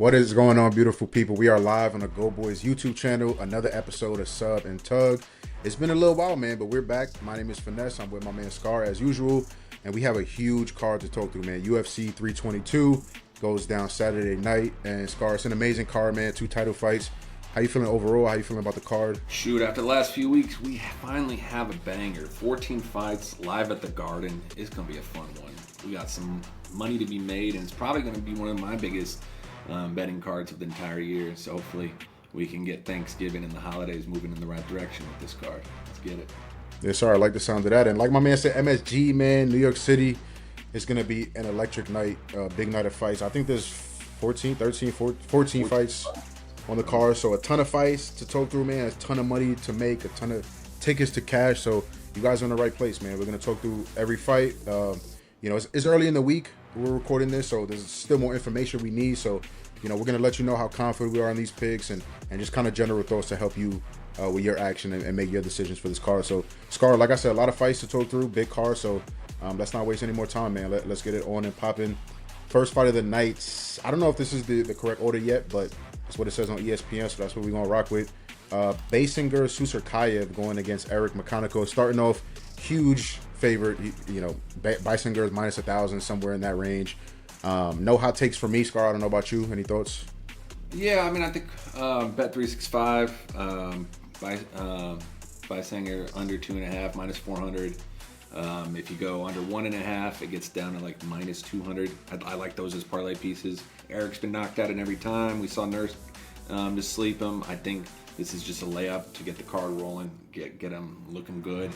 What is going on, beautiful people? We are live on the GoldBoys YouTube channel. Another episode of Sub and Tug. It's been a little while, man, but we're back. My name is Finesse. I'm with my man Scar as usual, and we have a huge card to talk through, man. UFC 322 goes down Saturday night, and Scar, it's an amazing card, man. 2 title fights. How you feeling overall? How you feeling about the card? Shoot, after the last few weeks, we finally have a banger. 14 fights live at the Garden. It's going to be a fun one. We got some money to be made, and it's probably going to be one of my biggest betting cards of the entire year. So hopefully we can get Thanksgiving and the holidays moving in the right direction with this card. Let's get it. Yes, sir. I like the sound of that. And like my man said, MSG, man, New York City is going to be an electric night, big night of fights. I think there's 14 fights on the card. So a ton of fights to talk through, man. A ton of money to make, a ton of tickets to cash. So you guys are in the right place, man. We're going to talk through every fight. It's early in the week. We're recording this, so there's still more information we need. So, we're going to let you know how confident we are in these picks and just kind of general thoughts to help you with your action and make your decisions for this card. So, Scar, like I said, a lot of fights to talk through, big card. So, let's not waste any more time, man. Let's get it on and popping. First fight of the night. I don't know if this is the correct order yet, but that's what it says on ESPN, so that's what we're going to rock with. Basinger Susurkayev going against Eric Mechanico. Starting off, huge favorite. Basinger is minus 1,000, somewhere in that range. No hot takes for me, Scar. I don't know about you. Any thoughts? Yeah, I mean, I think bet 365. Basinger under 2.5, minus 400. If you go under 1.5, it gets down to like minus 200. I like those as parlay pieces. Eric's been knocked out in every time. We saw Nurse to sleep him. I think this is just a layup to get the card rolling, get him looking good.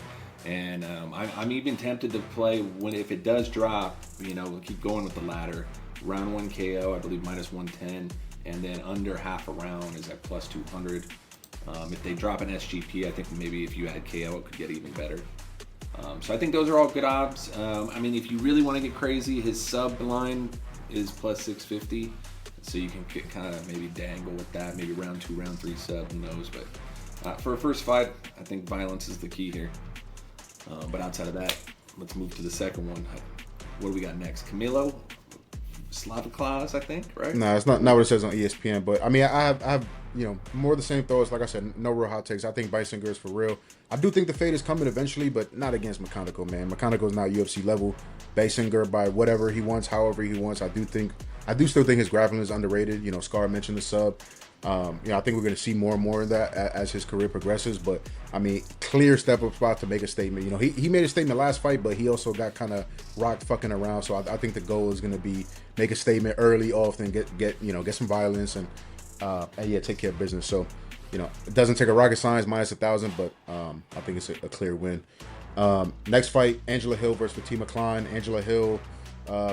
And I'm even tempted to play if it does drop. We'll keep going with the ladder. Round 1 KO, I believe minus 110, and then under half a round is at plus 200. If they drop an SGP, I think maybe if you add KO, it could get even better. So I think those are all good odds. If you really want to get crazy, his sub line is plus 650. So you can kind of maybe dangle with that. Maybe round 2, round 3 sub, who knows. But for a first fight, I think violence is the key here. But outside of that, let's move to the second one. What do we got next? Camilo Slaviclas, I think, right? No, it's not what it says on ESPN. But I have more of the same thoughts. Like I said, no real hot takes. I think Basinger is for real. I do think the fade is coming eventually, but not against Mechanico, man. Mechanico is not UFC level. Basinger by whatever he wants, however he wants. I do still think his grappling is underrated. Scar mentioned the sub. I think we're going to see more and more of that as his career progresses. But clear step up spot to make a statement. He made a statement last fight, but he also got kind of rocked fucking around. So I think the goal is going to be make a statement early, often, get some violence and take care of business. So it doesn't take a rocket science, minus 1,000, but I think it's a clear win. Next fight, Angela Hill versus Fatima Klein. Angela Hill,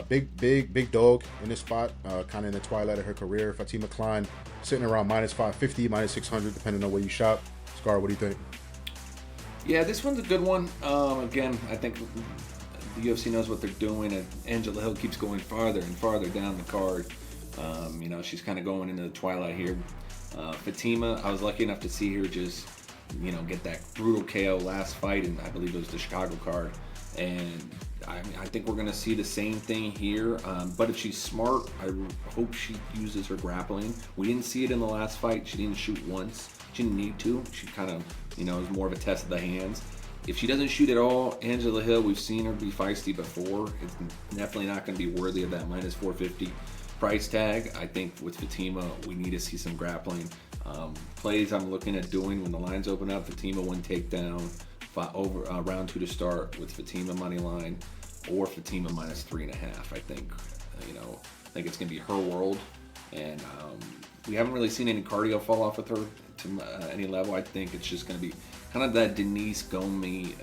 big dog in this spot, kind of in the twilight of her career. Fatima Klein sitting around minus 550, minus 600, depending on where you shop. Scar, what do you think? Yeah, this one's a good one. Again, I think the UFC knows what they're doing, and Angela Hill keeps going farther and farther down the card. She's kind of going into the twilight here. Fatima, I was lucky enough to see her just, get that brutal KO last fight, and I believe it was the Chicago card. And I think we're going to see the same thing here. But if she's smart, I hope she uses her grappling. We didn't see it in the last fight. She didn't shoot once. She didn't need to. She kind of, it was more of a test of the hands. If she doesn't shoot at all, Angela Hill, we've seen her be feisty before. It's definitely not going to be worthy of that minus 450 price tag. I think with Fatima, we need to see some grappling. Plays I'm looking at doing when the lines open up, Fatima 1 takedown, round 2 to start with Fatima money line, or Fatima minus 3.5. I think, I think it's going to be her world, and we haven't really seen any cardio fall off with her to any level. I think it's just going to be kind of that Denise Gomi,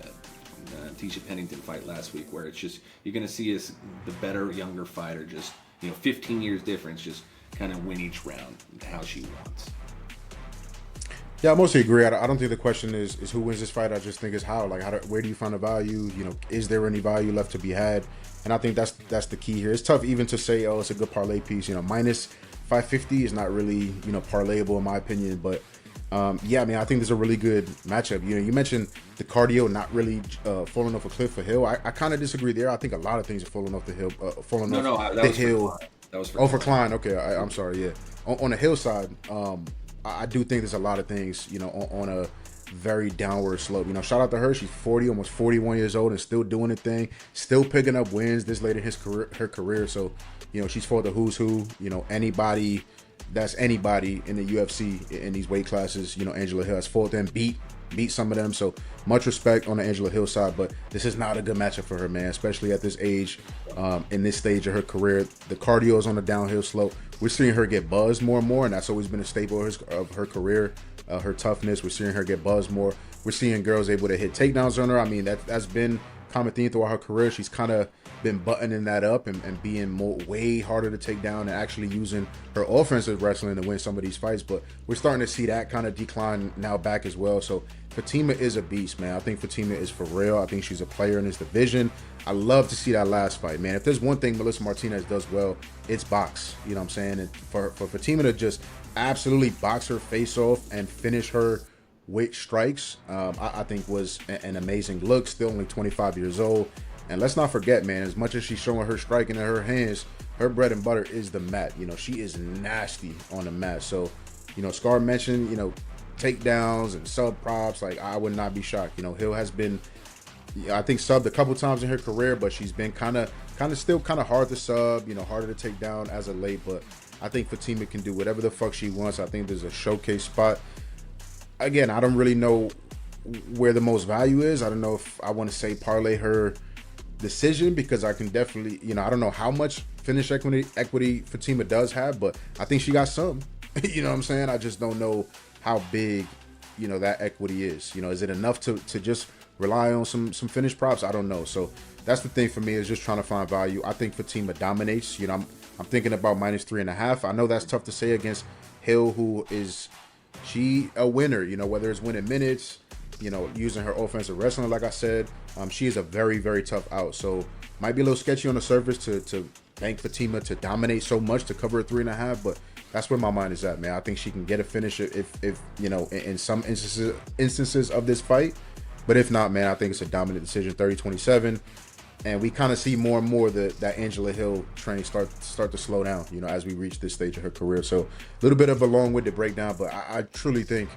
Tisha Pennington fight last week, where it's just you're going to see the better younger fighter, just 15 years difference, just kind of win each round how she wants. Yeah, I mostly agree. I don't think the question is who wins this fight. I just think it's how. Like, where do you find the value? Is there any value left to be had? And I think that's the key here. It's tough even to say, oh, it's a good parlay piece. Minus 550 is not really parlayable in my opinion. But I think there's a really good matchup. You mentioned the cardio not really falling off a cliff for Hill. I kind of disagree there. I think a lot of things are falling off the hill. That was for Oh, for Klein. Klein. Okay, I'm sorry. Yeah, on the hillside, I do think there's a lot of things, on a very downward slope. Shout out to her. She's 40, almost 41 years old, and still doing the thing, still picking up wins this late in her career. So, she's fought the who's who. Anybody that's anybody in the UFC in these weight classes. Angela Hill has fought them, beat some of them. So much respect on the Angela Hill side, but this is not a good matchup for her, man, especially at this age, in this stage of her career. The cardio is on the downhill slope. We're seeing her get buzzed more and more, and that's always been a staple of her career, her toughness. We're seeing her get buzzed more. We're seeing girls able to hit takedowns on her. I mean, that's been common theme throughout her career. She's kind of been buttoning that up and being way harder to take down and actually using her offensive wrestling to win some of these fights. But we're starting to see that kind of decline now back as well. So Fatima is a beast, man. I think Fatima is for real. I think she's a player in this division. I love to see that last fight, man. If there's one thing Melissa Martinez does well, it's box. You know what I'm saying? And for Fatima to just absolutely box her face off and finish her with strikes, I think was an amazing look. Still only 25 years old. And let's not forget, man, as much as she's showing her striking in her hands, her bread and butter is the mat. She is nasty on the mat. So, Scar mentioned, takedowns and sub props. Like, I would not be shocked. Hill has been, I think, subbed a couple times in her career, but she's been kind of still kind of hard to sub, harder to take down as of late. But I think Fatima can do whatever the fuck she wants. I think there's a showcase spot. Again, I don't really know where the most value is. I don't know if I want to say parlay her decision, because I can definitely, I don't know how much finish equity Fatima does have, but I think she got some. You know what I'm saying? I just don't know how big, that equity is. Is it enough to just rely on some finish props? I don't know. So that's the thing for me, is just trying to find value. I think Fatima dominates. I'm thinking about -3.5. I know that's tough to say against Hill, who is she a winner, whether it's winning minutes, using her offensive wrestling, like I said. She is a very, very tough out. So might be a little sketchy on the surface to bank Fatima to dominate so much to cover a 3.5, but that's where my mind is at, man. I think she can get a finish if in some instances of this fight. But if not, man, I think it's a dominant decision, 30-27. And we kind of see more and more that Angela Hill train start to slow down, as we reach this stage of her career. So a little bit of a long-winded breakdown, but I truly think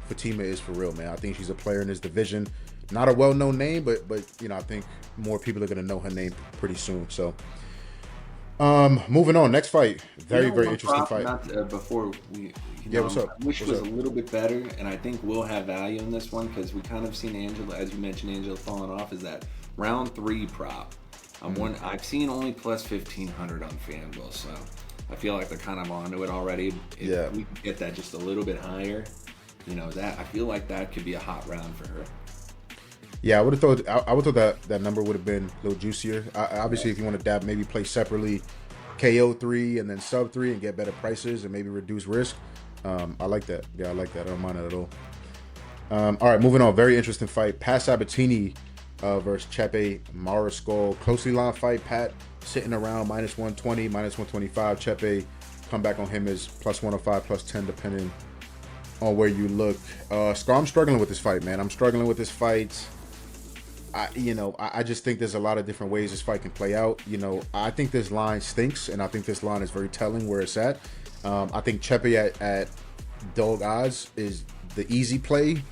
Fatima is for real, man. I think she's a player in this division. Not a well-known name, but I think more people are going to know her name pretty soon. So moving on, next fight. Very interesting fight. Before we, what's up? I wish it was a little bit better, and I think we'll have value in this one, because we kind of seen Angela, as you mentioned, Angela falling off, is that round 3 prop. I've seen only plus 1,500 on FanDuel, so I feel like they're kind of onto it already. If we could get that just a little bit higher, that I feel like that could be a hot round for her. Yeah, I would have thought that number would have been a little juicier. Obviously, if you want to dab, maybe play separately, KO 3 and then sub 3 and get better prices and maybe reduce risk. I like that. Yeah, I like that. I don't mind it at all. All right, moving on. Very interesting fight. Pat Sabatini versus Chepe Mariscal. Closely lined fight. Pat sitting around -120, -125. Chepe, come back on him is +105, +10, depending on where you look. Scar, I'm struggling with this fight, man. I'm struggling with this fight. I just think there's a lot of different ways this fight can play out. I think this line stinks, and I think this line is very telling where it's at. I think Chepe at dog odds is the easy play,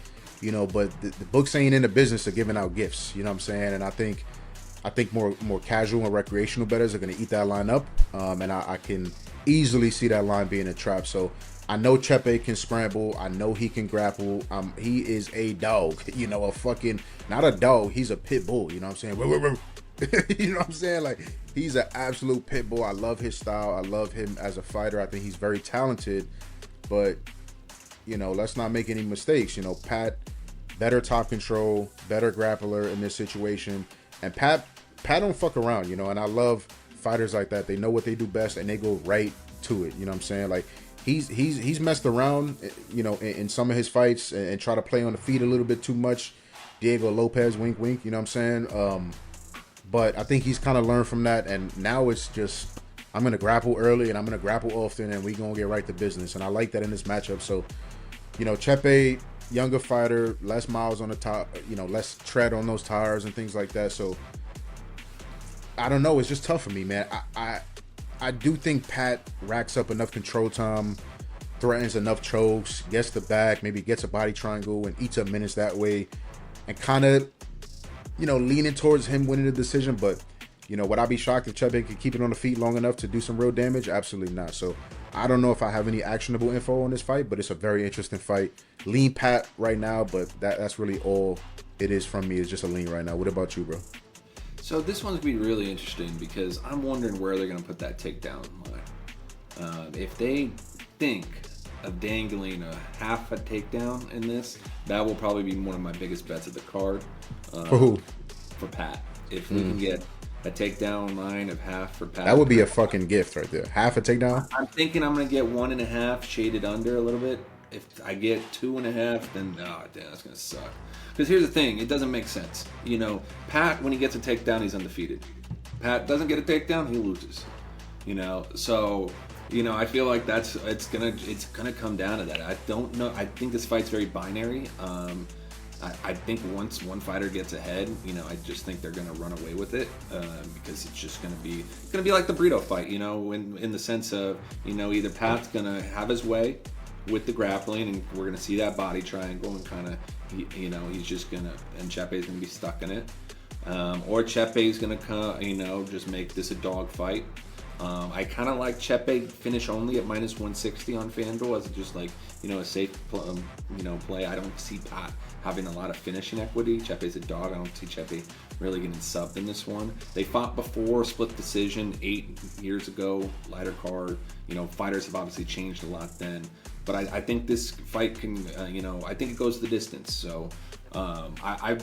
but the books ain't in the business of giving out gifts. You know what I'm saying? And I think more casual and recreational bettors are going to eat that line up, and I can easily see that line being a trap. So I know Chepe can scramble. I know he can grapple. He is a dog. A fucking, not a dog. He's a pit bull. You know what I'm saying? You know what I'm saying? Like, he's an absolute pit bull. I love his style. I love him as a fighter. I think he's very talented. But, let's not make any mistakes. Pat, better top control, better grappler in this situation. And Pat don't fuck around, and I love fighters like that. They know what they do best and they go right to it. You know what I'm saying? Like, He's messed around, in some of his fights and try to play on the feet a little bit too much. Diego Lopez, wink, wink. You know what I'm saying? But I think he's kind of learned from that, and now it's just, I'm gonna grapple early and I'm gonna grapple often, and we gonna get right to business. And I like that in this matchup. So, Chepe, younger fighter, less miles on the top, less tread on those tires and things like that. So I don't know. It's just tough for me, man. I I do think Pat racks up enough control time, threatens enough chokes, gets the back, maybe gets a body triangle and eats up minutes that way, and kind of, leaning towards him winning the decision. But, would I be shocked if Chepe could keep it on the feet long enough to do some real damage? Absolutely not. So I don't know if I have any actionable info on this fight, but it's a very interesting fight. Lean Pat right now, but that's really all it is from me, is just a lean right now. What about you, bro? So this one's going to be really interesting because I'm wondering where they're going to put that takedown line. If they think of dangling a half a takedown in this, that will probably be one of my biggest bets of the card. For who? For Pat. If we can get a takedown line of half for Pat. That would be a fucking gift right there. Half a takedown? I'm thinking I'm going to get 1.5 shaded under a little bit. If I get 2.5, then damn, that's going to suck. Because here's the thing, it doesn't make sense. Pat, when he gets a takedown, he's undefeated. Pat doesn't get a takedown, he loses. So I feel like it's gonna come down to that. I don't know. I think this fight's very binary. I think once one fighter gets ahead, I just think they're gonna run away with it because it's just gonna be like the Brito fight. In the sense of either Pat's gonna have his way with the grappling, and we're gonna see that body triangle and kind of he's just gonna, and Chepe's gonna be stuck in it, or Chepe's gonna just make this a dog fight. I kind of like Chepe finish only at -160 on FanDuel as just like a safe play. I don't see Pat having a lot of finishing equity. Chepe's a dog. I don't see Chepe really getting subbed in this one. They fought before, split decision 8 years ago, lighter card. Fighters have obviously changed a lot then. But I think this fight can, I think it goes the distance. So I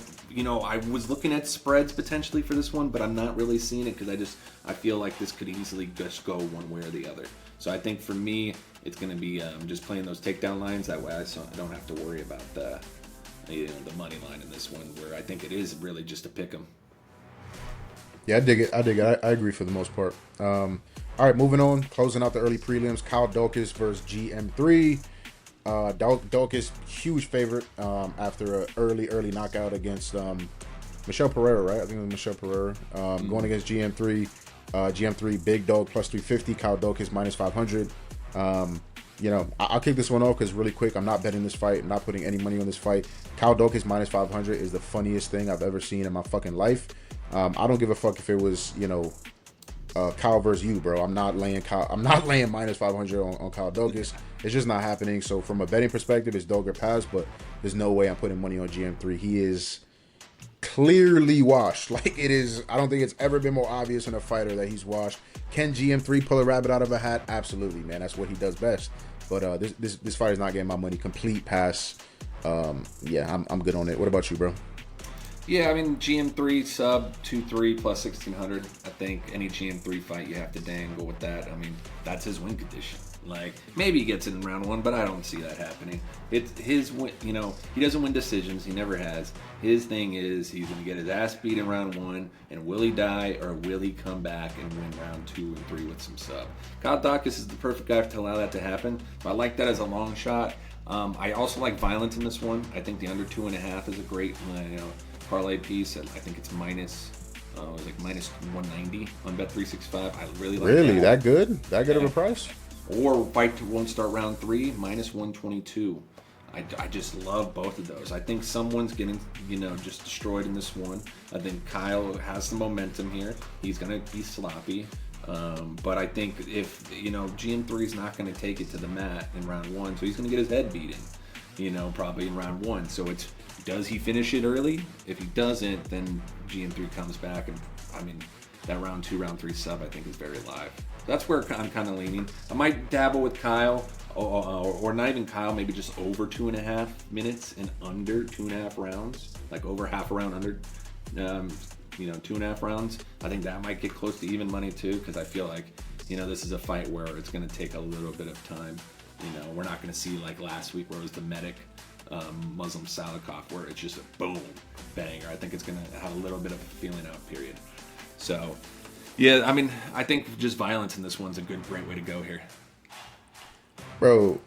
was looking at spreads potentially for this one, but I'm not really seeing it because I feel like this could easily just go one way or the other. So I think for me, it's going to be just playing those takedown lines. That way I don't have to worry about the money line in this one, where I think it is really just a pick 'em. Yeah, I dig it. I agree for the most part. All right, moving on. Closing out the early prelims. Kyle Daukaus versus GM3. Daukaus, huge favorite after an early knockout against Michelle Pereira, right? I think it was Michelle Pereira. Going against GM3. GM3, big dog, plus 350. Kyle Daukaus, -500. I'll kick this one off because really quick, I'm not betting this fight. I'm not putting any money on this fight. Kyle Daukaus, -500 is the funniest thing I've ever seen in my fucking life. I don't give a fuck if it was, Kyle versus you, bro. I'm not laying -500 on Kyle Daukaus. It's just not happening. So from a betting perspective, it's Doger pass, but there's no way I'm putting money on GM3. He is clearly washed. Like it is. I don't think it's ever been more obvious in a fighter that he's washed. Can GM3 pull a rabbit out of a hat? Absolutely, man. That's what he does best. But this fight is not getting my money. Complete pass. Yeah, I'm good on it. What about you, bro? Yeah, I mean, GM3 sub 2-3 plus 1600. I think any GM3 fight you have to dangle with that. I mean, that's his win condition. Like, maybe he gets it in round 1, but I don't see that happening. It's his win, he doesn't win decisions. He never has. His thing is he's going to get his ass beat in round 1, and will he die or will he come back and win round 2 and 3 with some sub? Kyle Daukaus is the perfect guy to allow that to happen. I like that as a long shot. I also like violence in this one. I think the under 2.5 is a great, parlay piece. I think it's -190 on Bet365. I really like that. Really? That good? That good of a price? Or fight won't start round 3, -122. I just love both of those. I think someone's getting, just destroyed in this one. I think Kyle has some momentum here. He's going to be sloppy. But I think if, GM3 is not going to take it to the mat in round 1, so he's going to get his head beaten, probably in round 1. So does he finish it early? If he doesn't, then GM3 comes back, and that round 2, round 3 sub I think is very live. That's where I'm kind of leaning. I might dabble with Kyle, or not even Kyle, maybe just over 2.5 minutes and under 2.5 rounds, like over half a round under 2.5 rounds. I think that might get close to even money too, because I feel like, this is a fight where it's going to take a little bit of time. We're not going to see like last week where it was the Medic Muslim Salikov, where it's just a boom banger. I think it's going to have a little bit of a feeling out period. So, yeah, I think just violence in this one's a great way to go here. Bro,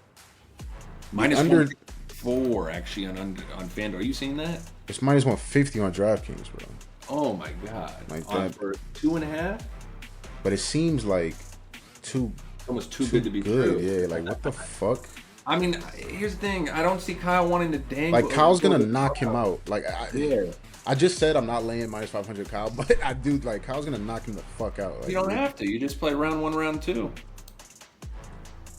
-104 actually on FanDuel. Are you seeing that? It's -150 on DraftKings, bro. Oh my god! Like on that for 2.5. But it seems like almost too good to be true. Yeah, like what the fuck? I mean, here's the thing. I don't see Kyle wanting to dangle. Like Kyle's gonna knock him out. Like Yeah. I just said I'm not laying minus 500 Kyle, but I do like Kyle's gonna knock him the fuck out. Like, You don't have to. You just play round 1, round 2.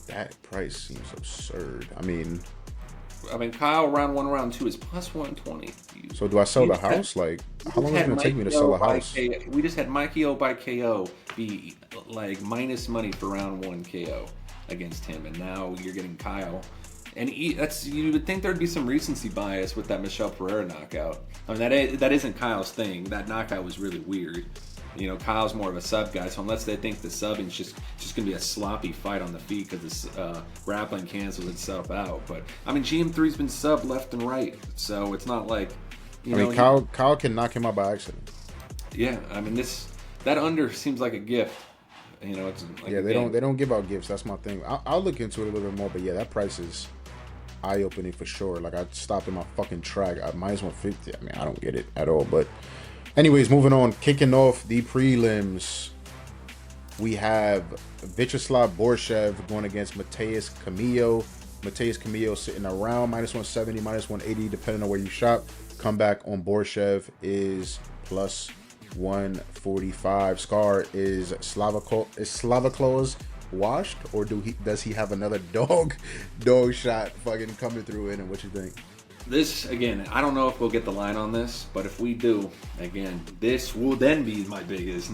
that price seems absurd. I mean, Kyle round 1, round 2 is plus 120. so do I sell the house? Like, how long is it gonna take me to sell the house? We just had Mikey O by KO be like minus money for round 1 KO against him, and now you're getting Kyle. And you would think there'd be some recency bias with that Michel Pereira knockout. I mean, that isn't Kyle's thing. That knockout was really weird. You know, Kyle's more of a sub guy, so unless they think the subbing's just going to be a sloppy fight on the feet because the grappling cancels itself out. But, I mean, GM3's been subbed left and right, so it's not like, Kyle can knock him out by accident. Yeah, I mean, that under seems like a gift. You know, it's like they don't give out gifts. That's my thing. I'll look into it a little bit more, but yeah, that price is eye-opening for sure. Like, I stopped in my fucking track at minus 150. I mean, I don't get it at all, but anyways, moving on. Kicking off the prelims, we have Vyacheslav Borshev going against Mateus Camillo. Mateus Camillo sitting around minus 170, minus 180, depending on where you shop. Comeback on Borshev is plus 145. Scar, is Slavaclaus washed, or does he have another dog shot fucking coming through in? And what you think? This, again, I don't know if we'll get the line on this, but if we do, again, this will then be my biggest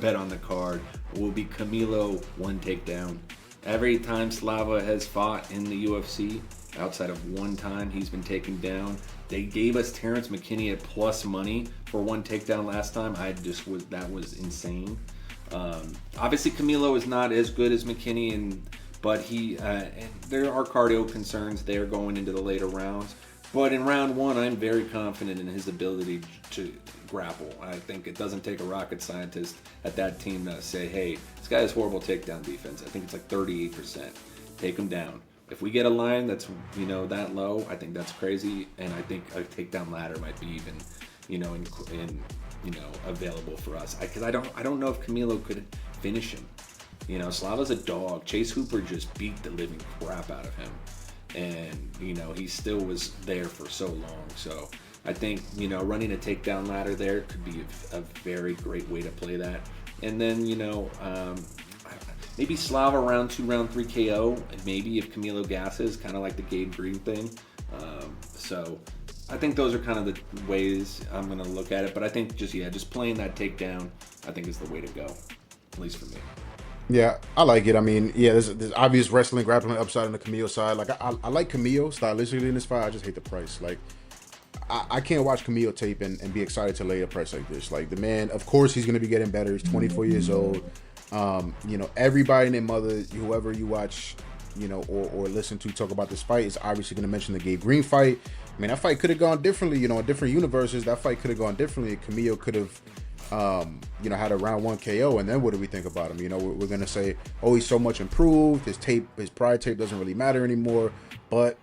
bet on the card. Will be Camilo 1 takedown. Every time Slava has fought in the UFC, outside of one time he's been taken down, they gave us Terrence McKinney at plus money for 1 takedown last time. That was insane. Obviously, Camilo is not as good as McKinney, but there are cardio concerns there going into the later rounds. But in round 1, I'm very confident in his ability to grapple. I think it doesn't take a rocket scientist at that team to say, hey, this guy has horrible takedown defense. I think it's like 38%. Take him down. If we get a line that's, that low, I think that's crazy. And I think a takedown ladder might be even, available for us. Because I don't know if Camilo could finish him. Slava's a dog. Chase Hooper just beat the living crap out of him. And, he still was there for so long. So I think, running a takedown ladder there could be a very great way to play that. And then, maybe Slava round 2, round 3 KO. And maybe if Camilo gasses, kind of like the Gabe Green thing. So I think those are kind of the ways I'm going to look at it. But I think just playing that takedown, I think is the way to go, at least for me. Yeah, I like it. I mean, yeah, there's obvious wrestling, grappling upside on the Camilo side. Like, I like Camilo stylistically in this fight. I just hate the price. Like, I can't watch Camilo tape and be excited to lay a price like this. Like, the man, of course, he's going to be getting better. He's 24 years old. Everybody and their mother, whoever you watch, or listen to talk about this fight is obviously going to mention the Gabe Green fight. I mean, that fight could have gone differently. In different universes, that fight could have gone differently. Camilo could have had a round 1 KO, and then what do we think about him? We're gonna say, oh, he's so much improved. His prior tape doesn't really matter anymore. But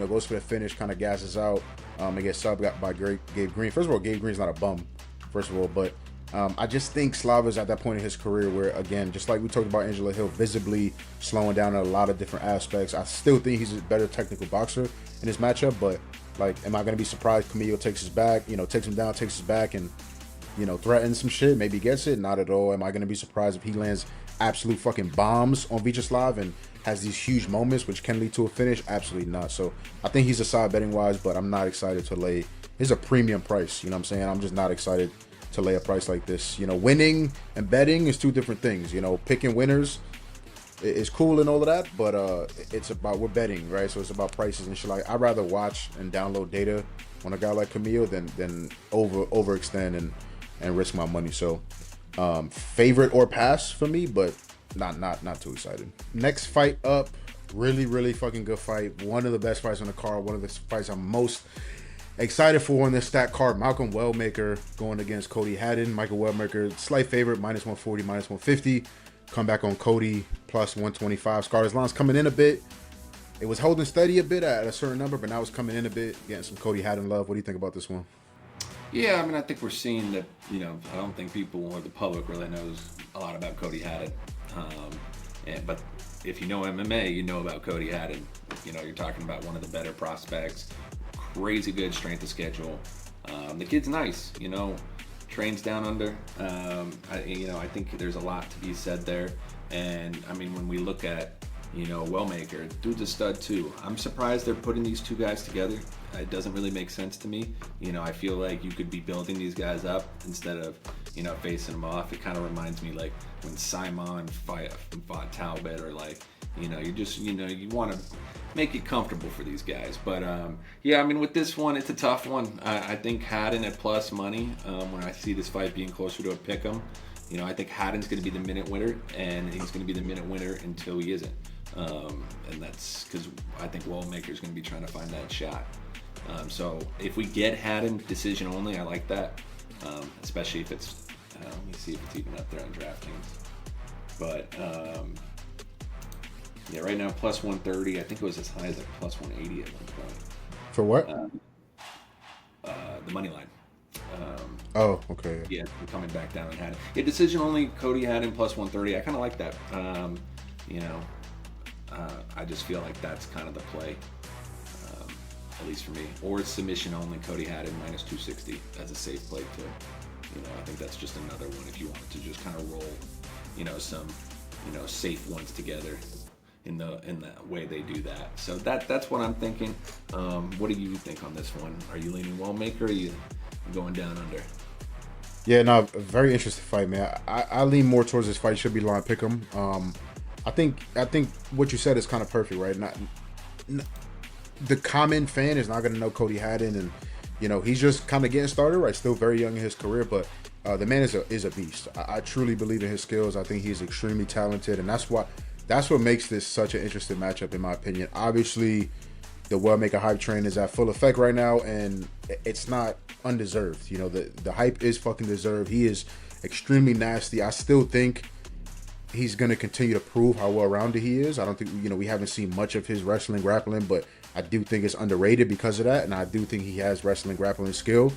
goes for the finish, kind of gasses out, and gets subbed by Gabe Green. First of all, Gabe Green's not a bum. First of all, but I just think Slava's at that point in his career where, again, just like we talked about Angela Hill, visibly slowing down in a lot of different aspects. I still think he's a better technical boxer in this matchup, but am I gonna be surprised Camilo takes his back, takes him down, takes his back, and threatens some shit, maybe gets it? Not at all. Am I going to be surprised if he lands absolute fucking bombs on Vyacheslav and has these huge moments which can lead to a finish? Absolutely not. So I think he's a side betting wise, but I'm not excited to lay. It's a premium price, I'm saying? I'm just not excited to lay a price like this. Winning and betting is two different things. Picking winners is cool and all of that, but we're betting, right? So it's about prices and shit. Like, I'd rather watch and download data on a guy like Camilo than overextend and risk my money. So favorite or pass for me, but not too excited. Next fight up, really fucking good fight. One of the best fights on the card. One of the fights I'm most excited for on this stat card. Malcolm Wellmaker going against Cody Haddon. Michael Wellmaker, slight favorite, minus 140, minus 150. Come back on Cody, plus 125. Scar's line's coming in a bit. It was holding steady a bit at a certain number, but now it's coming in a bit, getting some Cody Haddon love. What do you think about this one? Yeah, I mean, I think we're seeing that, I don't think people or the public really knows a lot about Cody Haddon. But if you know MMA, you know about Cody Haddon. You know, you're talking about one of the better prospects. Crazy good strength of schedule. The kid's nice. You know, trains down under. I think there's a lot to be said there. And I mean, when we look at Wellmaker, dude's a stud too. I'm surprised they're putting these two guys together. It doesn't really make sense to me. I feel like you could be building these guys up instead of, facing them off. It kind of reminds me like when Simon fought Talbot, or like, you want to make it comfortable for these guys. But I mean, with this one, it's a tough one. I think Haddon at plus money, when I see this fight being closer to a pick'em, I think Haddon's going to be the minute winner, and he's going to be the minute winner until he isn't. And that's because I think Wellmaker's going to be trying to find that shot. So if we get Haddon decision only, I like that, especially if it's, let me see if it's even up there on DraftKings. But right now plus 130. I think it was as high as like plus 180 at one point. For what? The money line. Okay. Yeah, we're coming back down on Haddon. Yeah, decision only, Cody Haddon plus 130. I kind of like that. I just feel like that's kind of the play, at least for me. Or submission only, Cody Haddon minus 260 as a safe play too. I think that's just another one if you wanted to just kind of roll, some, safe ones together in the way they do that. So that's what I'm thinking. What do you think on this one? Are you leaning Wellmaker, or are you going down under? Yeah, no, very interesting fight, man. I lean more towards this fight. Should be line pick'em. I think what you said is kind of perfect, right? The common fan is not going to know Cody Haddon, and he's just kind of getting started, right? Still very young in his career, but the man is a beast. I truly believe in his skills. I think he's extremely talented, and that's what makes this such an interesting matchup, in my opinion. Obviously, the Wellmaker hype train is at full effect right now, and it's not undeserved. The hype is fucking deserved. He is extremely nasty. I still think he's going to continue to prove how well-rounded he is. I don't think, we haven't seen much of his wrestling, grappling, but I do think it's underrated because of that, and I do think he has wrestling, grappling skill.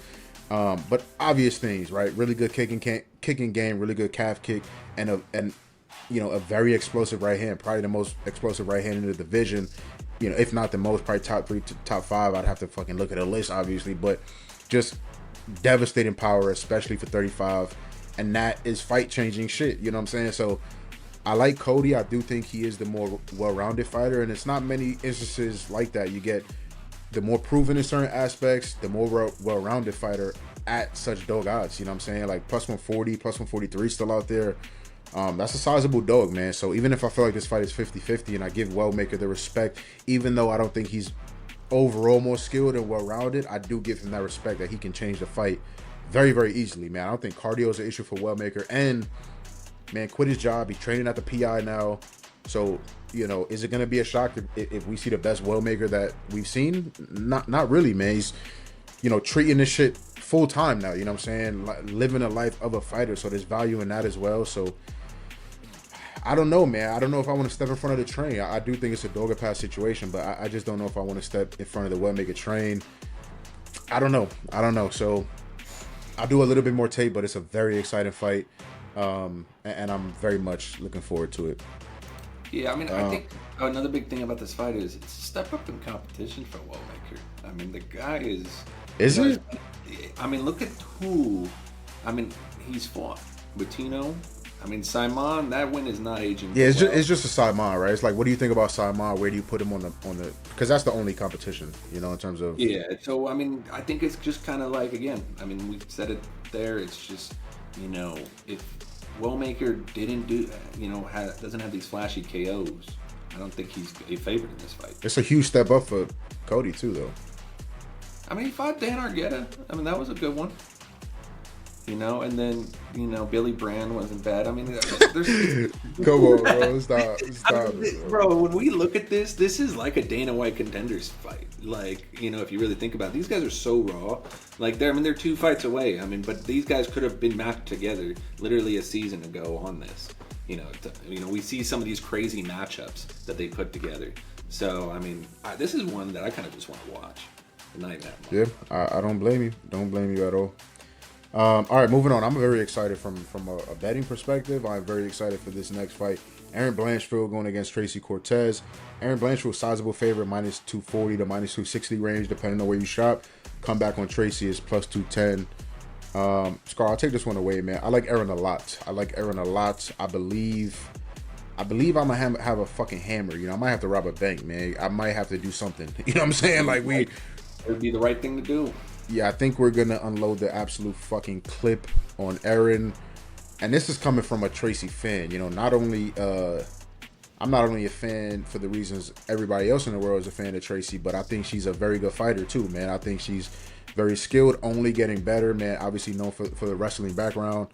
But obvious things, right? Really good kicking game, really good calf kick, and a very explosive right hand, probably the most explosive right hand in the division. If not the most, probably top 3 to top 5. I'd have to fucking look at a list, obviously, but just devastating power, especially for 35, and that is fight-changing shit. You know what I'm saying? So I like Cody. I do think he is the more well-rounded fighter, and it's not many instances like that. You get the more proven in certain aspects, the more well-rounded fighter at such dog odds. You know what I'm saying? Like plus 140, plus 143 still out there. That's a sizable dog, man. So even if I feel like this fight is 50-50 and I give Wellmaker the respect, even though I don't think he's overall more skilled and well-rounded, I do give him that respect that he can change the fight very, very easily, man. I don't think cardio is an issue for Wellmaker. And, man, quit his job. He's training at the PI now. So, is it going to be a shock if we see the best Wellmaker that we've seen? Not really, man. He's, treating this shit full time now. You know what I'm saying? Living a life of a fighter. So there's value in that as well. So I don't know, man. I don't know if I want to step in front of the train. I do think it's a dog pass situation, but I just don't know if I want to step in front of the Wellmaker train. I don't know. So I'll do a little bit more tape, but it's a very exciting fight. And I'm very much looking forward to it. Yeah, I mean, I think another big thing about this fight is it's a step up in competition for Wellmaker. I mean, the guy is... Is it? I mean, look at who... I mean, he's fought. Bettino. I mean, Simon, that win is not aging. Yeah, it's just a Simon, right? It's like, what do you think about Simon? Where do you put him on the because that's the only competition, in terms of... Yeah, so, I mean, I think it's just kind of like, again, I mean, we said it there, it's just, if Wellmaker didn't do, doesn't have these flashy KOs, I don't think he's a favorite in this fight. It's a huge step up for Cody, too, though. I mean, he fought Dan Argueta. I mean, that was a good one. And then, Billy Brand wasn't bad. I mean, there's... Come on, bro. Stop it, bro, when we look at this is like a Dana White contenders fight. Like, if you really think about it, these guys are so raw. Like, they're 2 fights away. I mean, but these guys could have been matched together literally a season ago on this. We see some of these crazy matchups that they put together. So, I mean, this is one that I kind of just want to watch. Not even that much. Yeah, I don't blame you. Don't blame you at all. All right, moving on. I'm very excited from a betting perspective. I'm very excited for this next fight. Aaron Blanchfield going against Tracy Cortez. Aaron Blanchfield, sizable favorite, minus 240 to minus 260 range, depending on where you shop. Comeback on Tracy is plus 210. Scar, I'll take this one away, man. I like Aaron a lot. I believe I'm gonna have a fucking hammer. You know, I might have to rob a bank, man. I might have to do something. You know what I'm saying? Like It would be the right thing to do. Yeah, I think we're gonna unload the absolute fucking clip on Aaron, and this is coming from a Tracy fan. You know, I'm not only a fan for the reasons everybody else in the world is a fan of Tracy, but I think she's a very good fighter too, man. I think she's very skilled, only getting better, man. Obviously known for the wrestling background,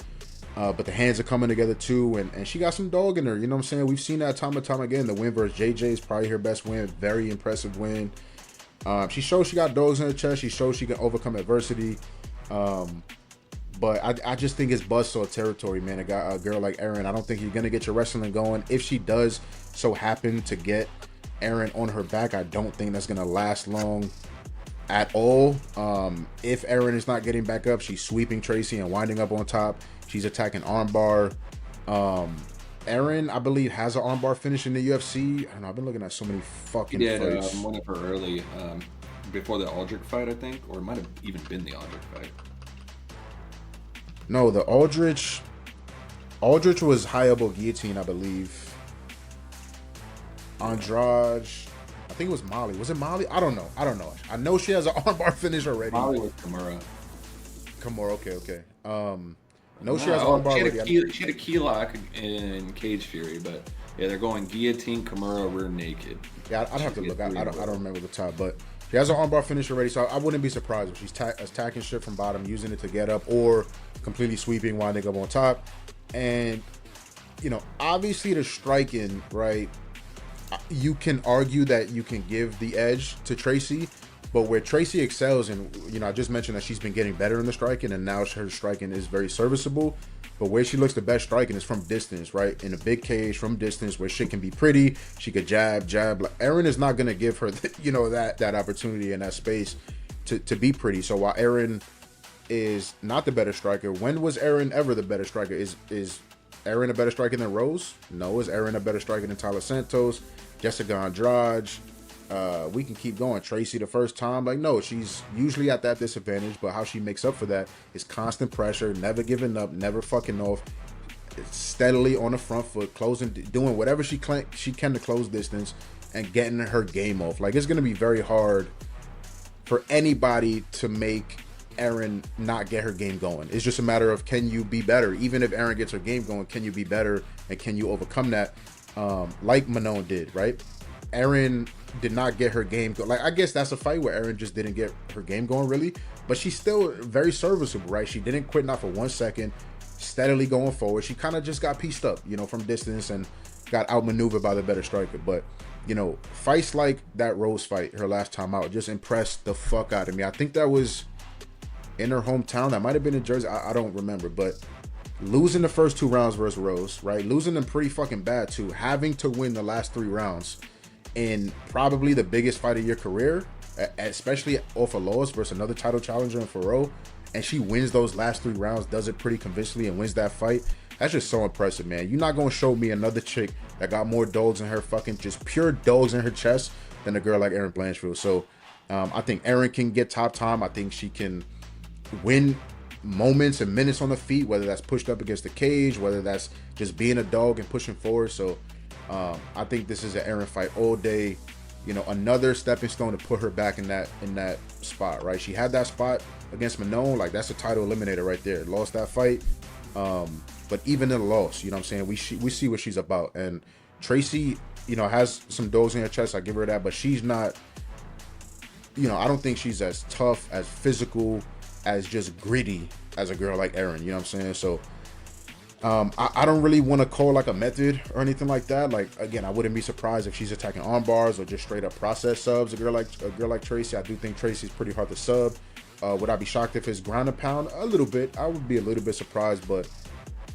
but the hands are coming together too, and she got some dog in her. You know what I'm saying? We've seen that time and time again. The win versus JJ is probably her best win. Very impressive win. She shows she got dogs in her chest. She shows she can overcome adversity. But I just think it's buzzsaw territory, man. A girl like Aaron, I don't think you're going to get your wrestling going. If she does so happen to get Aaron on her back, I don't think that's going to last long at all. If Aaron is not getting back up, she's sweeping Tracy and winding up on top. She's attacking armbar. Aaron, I believe, has an armbar finish in the UFC. I don't know. I've been looking at so many fucking fights. One of her early, before the Aldrich fight, I think, or it might have even been the Aldrich fight. No, the Aldrich was high elbow guillotine, I believe. Andrade, I think it was Molly. Was it Molly? I don't know. I know she has an armbar finish already. Molly was Kimura. Okay. No, she has armbar already. She had a key lock in Cage Fury, but yeah, they're going guillotine, Kimura, rear naked. Yeah, I'd have to look. I don't remember the top, but she has an armbar finish already, so I wouldn't be surprised if she's attacking shit from bottom, using it to get up, or completely sweeping, winding up on top. And, you know, obviously the striking, right, you can argue that you can give the edge to Tracy, but where Tracy excels, and, you know, I just mentioned that she's been getting better in the striking, and now her striking is very serviceable. But where she looks the best striking is from distance, right? In a big cage, from distance, where shit can be pretty. She could jab. Like, Aaron is not going to give her, that opportunity and that space to be pretty. So while Aaron is not the better striker, when was Aaron ever the better striker? Is Aaron a better striker than Rose? No. Is Aaron a better striker than Tyler Santos? Jessica Andrade? We can keep going. Tracy the first time, like, no, she's usually at that disadvantage, but how she makes up for that is constant pressure, never giving up, never fucking off, steadily on the front foot, closing, doing whatever she can to close distance and getting her game off. Like, it's going to be very hard for anybody to make Aaron not get her game going. It's just a matter of, can you be better? Even if Aaron gets her game going, can you be better, and can you overcome that? Like Manon did, right? Aaron did not get her game going. Like, I guess that's a fight where Aaron just didn't get her game going, really. But she's still very serviceable, right? She didn't quit, not for 1 second, steadily going forward. She kind of just got pieced up, you know, from distance, and got outmaneuvered by the better striker. But, you know, fights like that Rose fight, her last time out, just impressed the fuck out of me. I think that was in her hometown. That might have been in Jersey. I don't remember. But losing the first 2 rounds versus Rose, right? Losing them pretty fucking bad, too. Having to win the last 3 rounds in probably the biggest fight of your career, especially off a loss versus another title challenger in Faro, and she wins those last 3 rounds, does it pretty convincingly, and wins that fight. That's just so impressive, man. You're not going to show me another chick that got more dogs in her fucking, just pure dogs in her chest than a girl like Aaron Blanchfield. So I think Aaron can get top time. I think she can win moments and minutes on the feet, whether that's pushed up against the cage, whether that's just being a dog and pushing forward. So I think this is an Aaron fight all day. You know, another stepping stone to put her back in that spot, right? She had that spot against Manon, like, that's a title eliminator right there. Lost that fight, but even in the loss, you know what I'm saying, we see what she's about. And Tracy, you know, has some dogs in her chest, I give her that, but she's not, you know, I don't think she's as tough, as physical, as just gritty as a girl like Aaron, you know what I'm saying? So I don't really want to call like a method or anything like that. Like, again, I wouldn't be surprised if she's attacking arm bars or just straight up process subs. A girl like Tracy, I do think Tracy's pretty hard to sub. Would I be shocked if it's ground and pound? A little bit. I would be a little bit surprised, but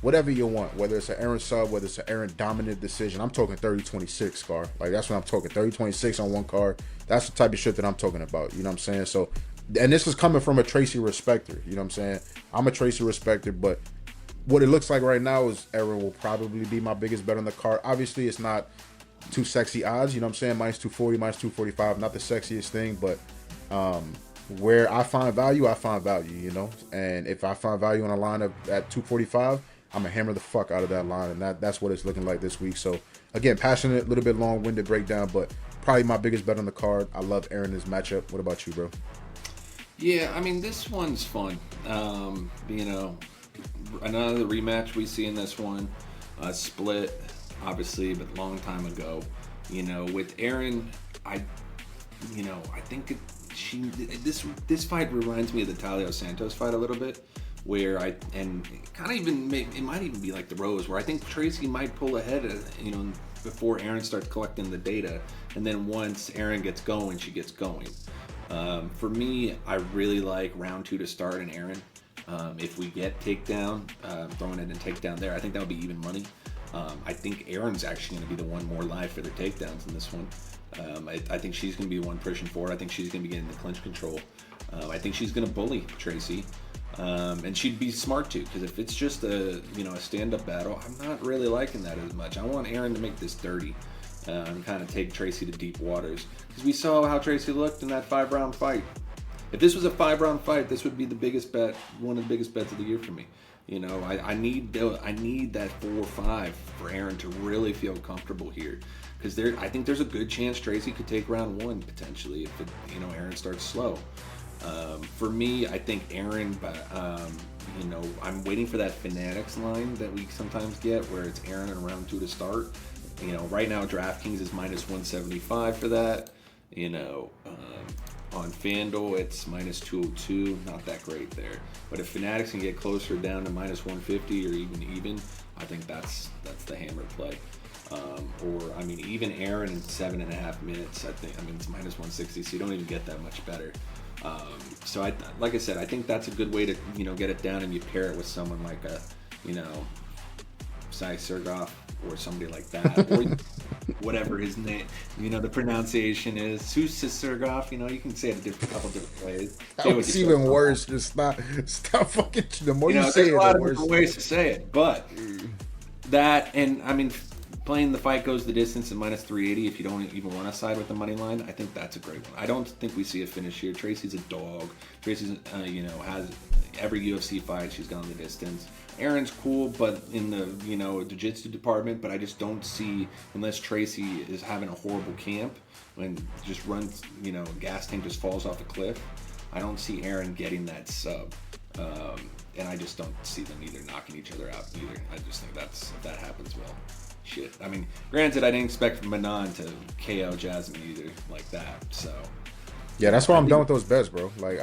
whatever you want, whether it's an Aaron sub, whether it's an Aaron dominant decision, I'm talking 30-26, Scar. Like, that's what I'm talking, 30-26 on one card. That's the type of shit that I'm talking about, you know what I'm saying? So and this is coming from a Tracy respecter. You know what I'm saying? I'm a Tracy respecter, but what it looks like right now is Aaron will probably be my biggest bet on the card. Obviously, it's not too sexy odds. You know what I'm saying? Minus 240, minus 245. Not the sexiest thing, but where I find value, I find value. You know, and if I find value on a line at 245, I'm gonna hammer the fuck out of that line, and that's what it's looking like this week. So again, passionate, a little bit long-winded breakdown, but probably my biggest bet on the card. I love Aaron in this matchup. What about you, bro? Yeah, I mean, this one's fun. You know, another rematch we see in this one, split, obviously, but long time ago. You know, with Aaron, I think this fight reminds me of the Talio Santos fight a little bit, where it might even be like the Rose, where I think Tracy might pull ahead, before Aaron starts collecting the data, and then once Aaron gets going, she gets going. For me, I really like round 2 to start in Aaron. If we get takedown, throwing it in takedown there, I think that would be even money. I think Aaron's actually going to be the one more live for the takedowns in this one. I think she's going to be the one pushing forward. I think she's going to be getting the clinch control. I think she's going to bully Tracy. And she'd be smart too, because if it's just a stand-up battle, I'm not really liking that as much. I want Aaron to make this dirty and kind of take Tracy to deep waters, because we saw how Tracy looked in that 5-round fight. If this was a 5-round fight, this would be the biggest bet, one of the biggest bets of the year for me. You know, I need that 4-5 for Aaron to really feel comfortable here, because I think there's a good chance Tracy could take round 1 potentially if Aaron starts slow. For me, I think Aaron, but I'm waiting for that Fanatics line that we sometimes get, where it's Aaron in round 2 to start. Right now DraftKings is minus 175 for that. On FanDuel it's minus 202, not that great there. But if Fanatics can get closer down to minus 150 or even, I think that's the hammer play. Even Aaron in 7.5 minutes, it's minus 160, so you don't even get that much better. Like I said, I think that's a good way to get it down, and you pair it with someone like Sai Sergoff or somebody like that, or whatever his name, the pronunciation is, Susa Sergoff. You can say it a couple different ways. It's even worse. Just stop fucking. The more you say it, there's a lot the of worse. different ways to say it, but that, and playing the fight goes the distance at minus 380 if you don't even want to side with the money line. I think that's a great one. I don't think we see a finish here. Tracy's a dog. Tracy's, has every UFC fight, she's gone the distance. Aaron's cool, but in the, jiu-jitsu department, but I just don't see, unless Tracy is having a horrible camp and just runs, gas tank just falls off a cliff, I don't see Aaron getting that sub. And I just don't see them either knocking each other out either. I just think if that happens, well, shit. Granted, I didn't expect Manon to KO Jasmine either like that, so. Yeah, that's why I'm done with those bets, bro. Like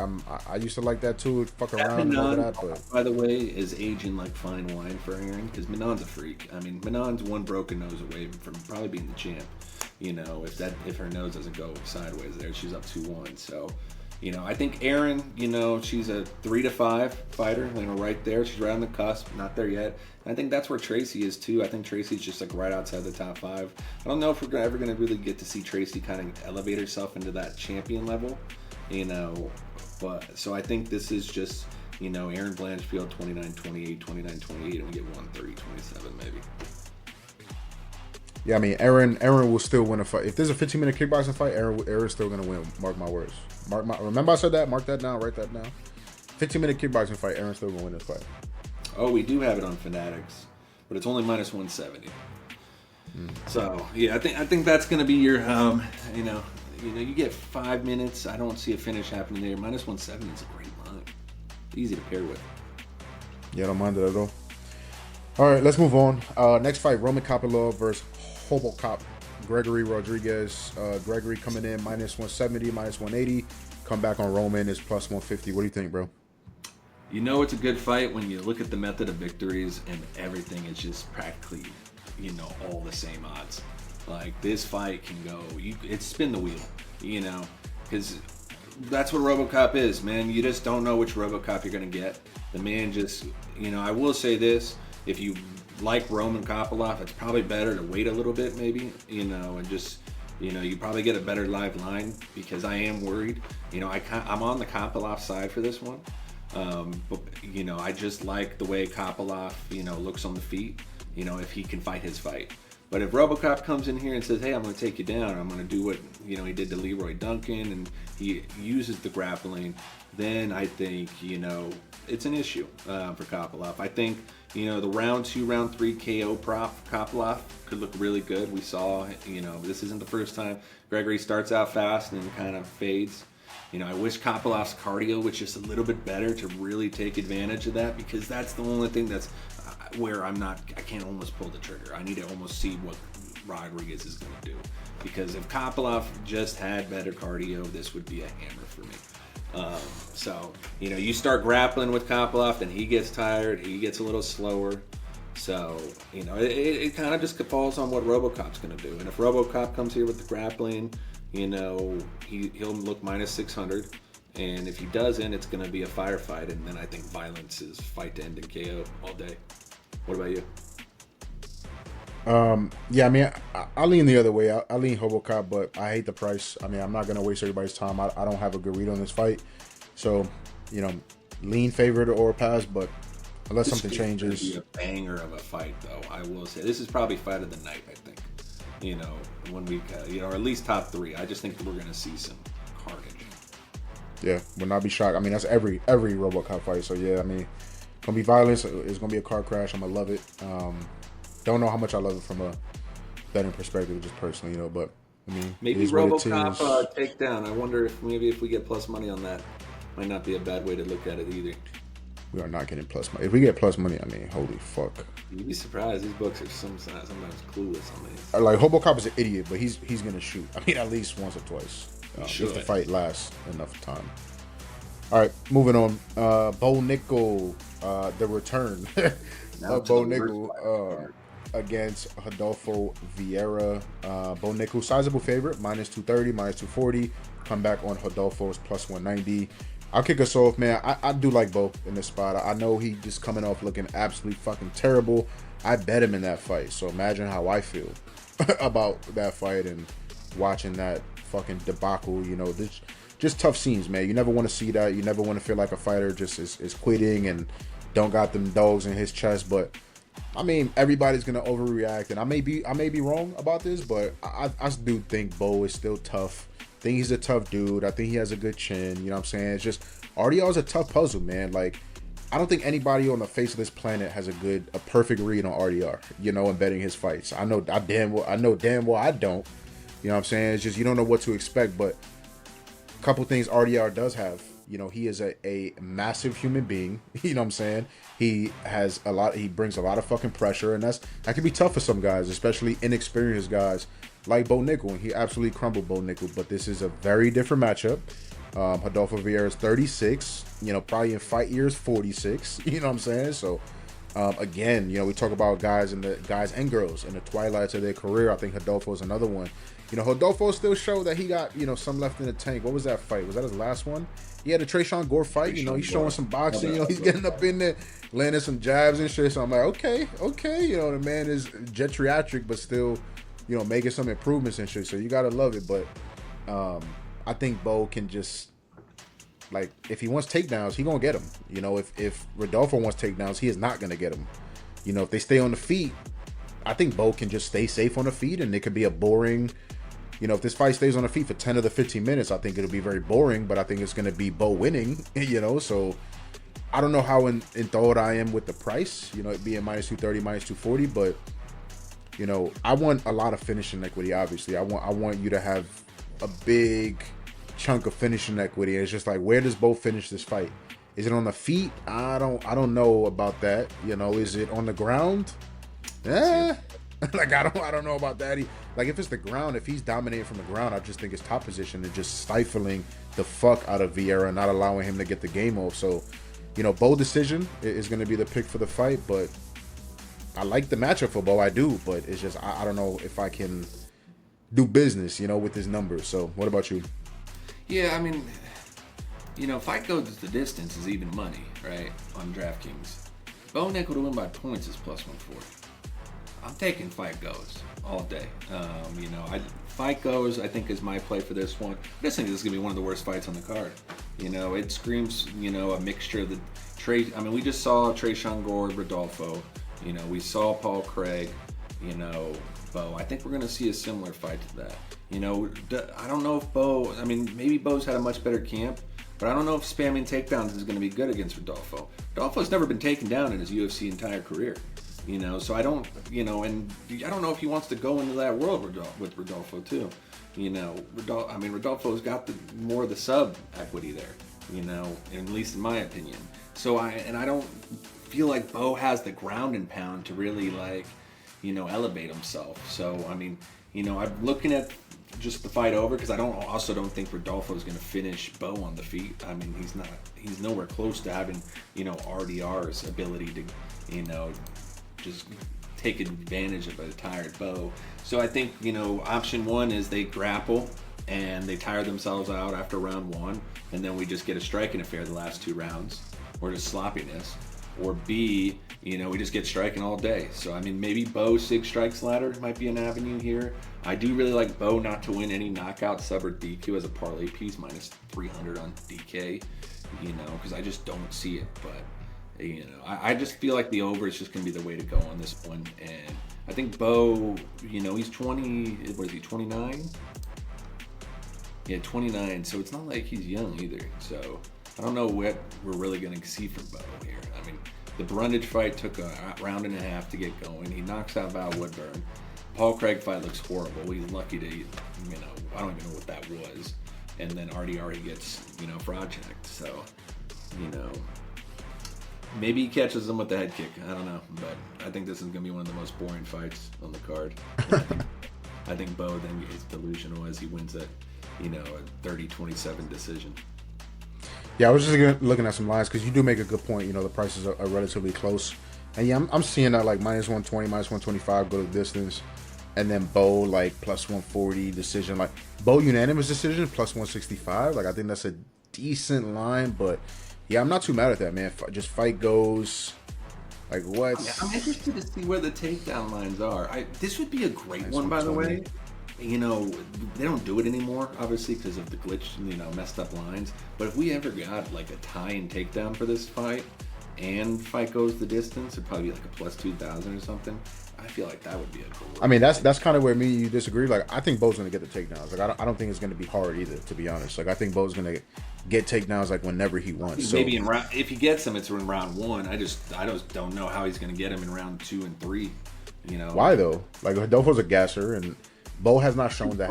I used to like that too, fuck around and all that, but by the way, is aging like fine wine for Aaron, because Manon's a freak. Manon's one broken nose away from probably being the champ. If her nose doesn't go sideways there, she's up 2-1. So, I think Aaron, she's a 3 to 5 fighter, right there. She's right on the cusp, not there yet. And I think that's where Tracy is too. I think Tracy's just like right outside the top 5. I don't know if we're ever going to really get to see Tracy kind of elevate herself into that champion level, but so I think this is just, Aaron Blanchfield 29-28, 29-28, and we get 130-27 maybe. Yeah, Aaron will still win a fight. If there's a 15-minute kickboxing fight, Aaron's still gonna win. Mark my words. Remember I said that? Mark that down, write that down. 15-minute kickboxing fight, Aaron's still gonna win this fight. Oh, we do have it on Fanatics, but it's only minus 170. So yeah, I think that's gonna be your you get 5 minutes. I don't see a finish happening there. Minus 170 is a great line. Easy to pair with. Yeah, I don't mind that at all. All right, let's move on. Next fight, Roman Kopylov versus Hobocop Gregory Rodriguez. Gregory coming in minus 170, minus 180. Come back on Roman is plus 150. What do you think, bro? It's a good fight when you look at the method of victories and everything is just practically, all the same odds. Like, this fight can go, it's spin the wheel, because that's what RoboCop is, man. You just don't know which RoboCop you're going to get. The man just, I will say this, if you like Roman Kopylov, it's probably better to wait a little bit maybe, and just, You probably get a better live line because I am worried. I'm on the Kopylov side for this one. But I just like the way Kopylov, looks on the feet. If he can fight his fight. But if RoboCop comes in here and says, "Hey, I'm going to take you down. I'm going to do what he did to Leroy Duncan," and he uses the grappling, then I think it's an issue for Kopylov. I think the round 2, round 3 KO prop for Kopylov could look really good. We saw this isn't the first time Gregory starts out fast and then kind of fades. I wish Kopilov's cardio was just a little bit better to really take advantage of that, because that's the only thing that's where I can't almost pull the trigger. I need to almost see what Rodriguez is going to do, because if Kopylov just had better cardio, this would be a hammer for me. So you start grappling with Kopylov, then he gets tired, he gets a little slower. So it kind of just falls on what RoboCop's going to do. And if RoboCop comes here with the grappling, he'll look minus 600. And if he doesn't, it's going to be a firefight. And then I think violence is fight to end in KO all day. What about you? Yeah, I mean, I lean the other way. I lean RoboCop, but I hate the price. I mean, I'm not going to waste everybody's time. I don't have a good read on this fight. So, lean favorite or pass, but unless something changes. Be a banger of a fight, though. I will say this is probably fight of the night. I think, when we, or at least top 3. I just think that we're going to see some carnage. Yeah, would not be shocked. I mean, that's every RoboCop fight. So yeah, I mean, gonna be violence. It's gonna be a car crash. I'm gonna love it. Don't know how much I love it from a betting perspective, just personally, but I mean, maybe RoboCop takedown. I wonder if we get plus money on that. Might not be a bad way to look at it either. We are not getting plus money. If we get plus money, I mean, holy fuck. You'd be surprised. These books are sometimes clueless on these. Like, RoboCop is an idiot, but he's gonna shoot. I mean, at least once or twice. If the fight lasts enough time. All right, moving on. Bo Nickel, the return of Bo Nickel against Rodolfo Vieira. Bo Nickel, sizable favorite, minus 230, minus 240. Come back on Rodolfo's plus 190. I'll kick us off, man. I do like Bo in this spot. I know he just coming off looking absolutely fucking terrible. I bet him in that fight, so imagine how I feel about that fight and watching that fucking debacle. This just tough scenes, man. You never want to see that. You never want to feel like a fighter just is quitting and don't got them dogs in his chest. But I mean, everybody's gonna overreact, and I may be wrong about this, but I do think Bo is still tough. I think he's a tough dude. I think he has a good chin. You know what I'm saying? It's just RDR is a tough puzzle, man. Like, I don't think anybody on the face of this planet has a perfect read on RDR. And betting his fights. I know damn well I don't. You know what I'm saying? It's just you don't know what to expect. But a couple things RDR does have. He is a massive human being. You know what I'm saying? He brings a lot of fucking pressure, and that can be tough for some guys, especially inexperienced guys like Bo Nickel. And he absolutely crumbled Bo Nickel. But this is a very different matchup. Rodolfo Vieira is 36. Probably in fight years 46. You know what I'm saying? So again, we talk about guys and girls in the twilights of their career. I think Rodolfo is another one. Rodolfo still showed that he got, some left in the tank. What was that fight? Was that his last one? He had a Trayshawn Gore fight. He's showing some boxing. He's getting up in there, landing some jabs and shit. So I'm like, okay. The man is geriatric, but still, making some improvements and shit. So you gotta love it. But I think Bo can just, like, if he wants takedowns, he gonna get them. If Rodolfo wants takedowns, he is not gonna get them. If they stay on the feet, I think Bo can just stay safe on the feet, and it could be a boring. If this fight stays on the feet for 10 of the 15 minutes, I think it'll be very boring, but I think it's going to be Bo winning, so I don't know how enthralled I am with the price, it being minus 230, minus 240, but, I want a lot of finishing equity, obviously. I want you to have a big chunk of finishing equity. And it's just like, where does Bo finish this fight? Is it on the feet? I don't know about that. Is it on the ground? Yeah. Like, I don't know about that. Like, if it's the ground, if he's dominating from the ground, I just think his top position is just stifling the fuck out of Vieira, not allowing him to get the game off. So, Bo decision is going to be the pick for the fight, but I like the matchup for Bo. I do, but it's just, I don't know if I can do business, with his numbers. So, what about you? Yeah, I mean, fight goes the distance is even money, right, on DraftKings. Bo Nickel to win by points is plus 140. I'm taking fight goes all day. fight goes, I think is my play for this one. I just think this is gonna be one of the worst fights on the card. It screams, a mixture of the we just saw Tresean Gore, Rodolfo. We saw Paul Craig. Bo. I think we're gonna see a similar fight to that. I don't know if Bo. Maybe Bo's had a much better camp, but I don't know if spamming takedowns is gonna be good against Rodolfo. Rodolfo's never been taken down in his UFC entire career. So I don't, and I don't know if he wants to go into that world with Rodolfo too. Rodolfo's got more of the sub equity there, at least in my opinion. So I don't feel like Bo has the ground and pound to really elevate himself. So I'm looking at just the fight over because I don't think Rodolfo is going to finish Bo on the feet. He's nowhere close to having RDR's ability to just take advantage of a tired Bo. So I think option one is they grapple and they tire themselves out after round one, and then we just get a striking affair the last 2 rounds, or just sloppiness. Or B, we just get striking all day. So maybe Bo 6 strikes ladder might be an avenue here. I do really like Bo not to win any knockout, sub, or DQ as a parlay piece, minus 300 on DK. Because I just don't see it. But I just feel like the over is just going to be the way to go on this one. And I think Bo, he's 20, what is he, 29? Yeah, 29. So it's not like he's young either. So I don't know what we're really going to see from Bo here. The Brundage fight took a round and a half to get going. He knocks out Val Woodburn. Paul Craig fight looks horrible. He's lucky to, I don't even know what that was. And then RDR he gets, fraud checked. So, maybe he catches him with the head kick. I don't know. But I think this is going to be one of the most boring fights on the card. I think Bo then is delusional as he wins a 30-27 decision. Yeah, I was just looking at some lines because you do make a good point. The prices are relatively close. And yeah, I'm seeing that like minus 120, minus 125 go the distance. And then Bo like plus 140 decision. Like Bo unanimous decision plus 165. Like I think that's a decent line. But yeah, I'm not too mad at that, man. Just fight goes. Like what? I'm interested to see where the takedown lines are. This would be a great one, by the way. They don't do it anymore, obviously, because of the glitch, messed up lines. But if we ever got like a tie and takedown for this fight, and fight goes the distance, it'd probably be like a plus 2,000 or something. I feel like that would be a great. That's kind of where me and you disagree. Like I think Bo's gonna get the takedowns. Like I don't think it's gonna be hard either, to be honest. Like I think Bo's gonna get takedowns like whenever he wants. Maybe if he gets them, it's in round 1. I just don't know how he's gonna get him in round 2 and 3. Why though? Like Rodolfo's a gasser and Bo has not shown that.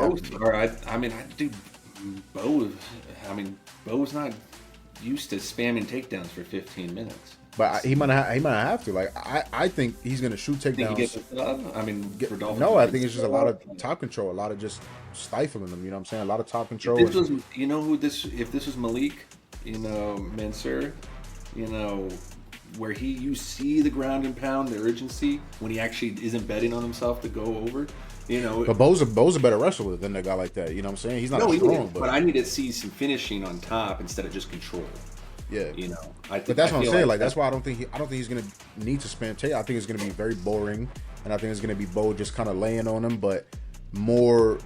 Bo's not used to spamming takedowns for 15 minutes. But he might have to. Like I think he's gonna shoot takedowns. No, I think it's just a lot of top control, a lot of just stifling them. You know what I'm saying? A lot of top control. If this was Malik, Mansour, where you see the ground and pound, the urgency when he actually isn't betting on himself to go over. But Bo's a better wrestler than a guy like that. You know what I'm saying? He's not strong, but I need to see some finishing on top instead of just control. Yeah, but that's what I'm saying. Like that's why I don't think he's gonna need to spam tape. I think it's gonna be very boring, and I think it's gonna be Bo just kind of laying on him, but more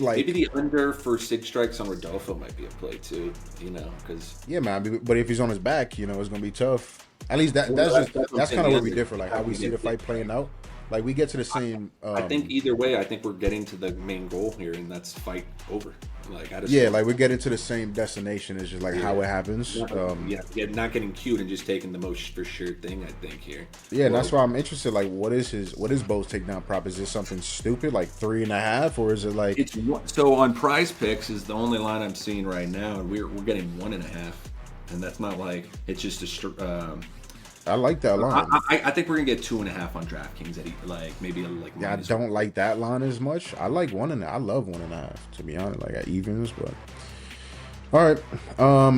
like maybe the under for 6 strikes on Rodolfo might be a play too. Because yeah, man. But if he's on his back, it's gonna be tough. At least that's kind of where we differ. Like how we see the fight playing out. Like we get to the same. I think either way, I think we're getting to the main goal here, and that's fight over. Like like we get into the same destination. It's just like how it happens. Not getting cute and just taking the most for sure thing. I think here. Yeah, and that's why I'm interested. Like, what is Bo's takedown prop? Is this something stupid like 3.5, or is it like? So on Prize Picks is the only line I'm seeing right now, and we're getting 1.5, and that's not like it's just a. I like that line. I think we're gonna get 2.5 on DraftKings at maybe like. Yeah, I don't like that line as much. I like 1.5. I love 1.5 to be honest, like at evens. But all right,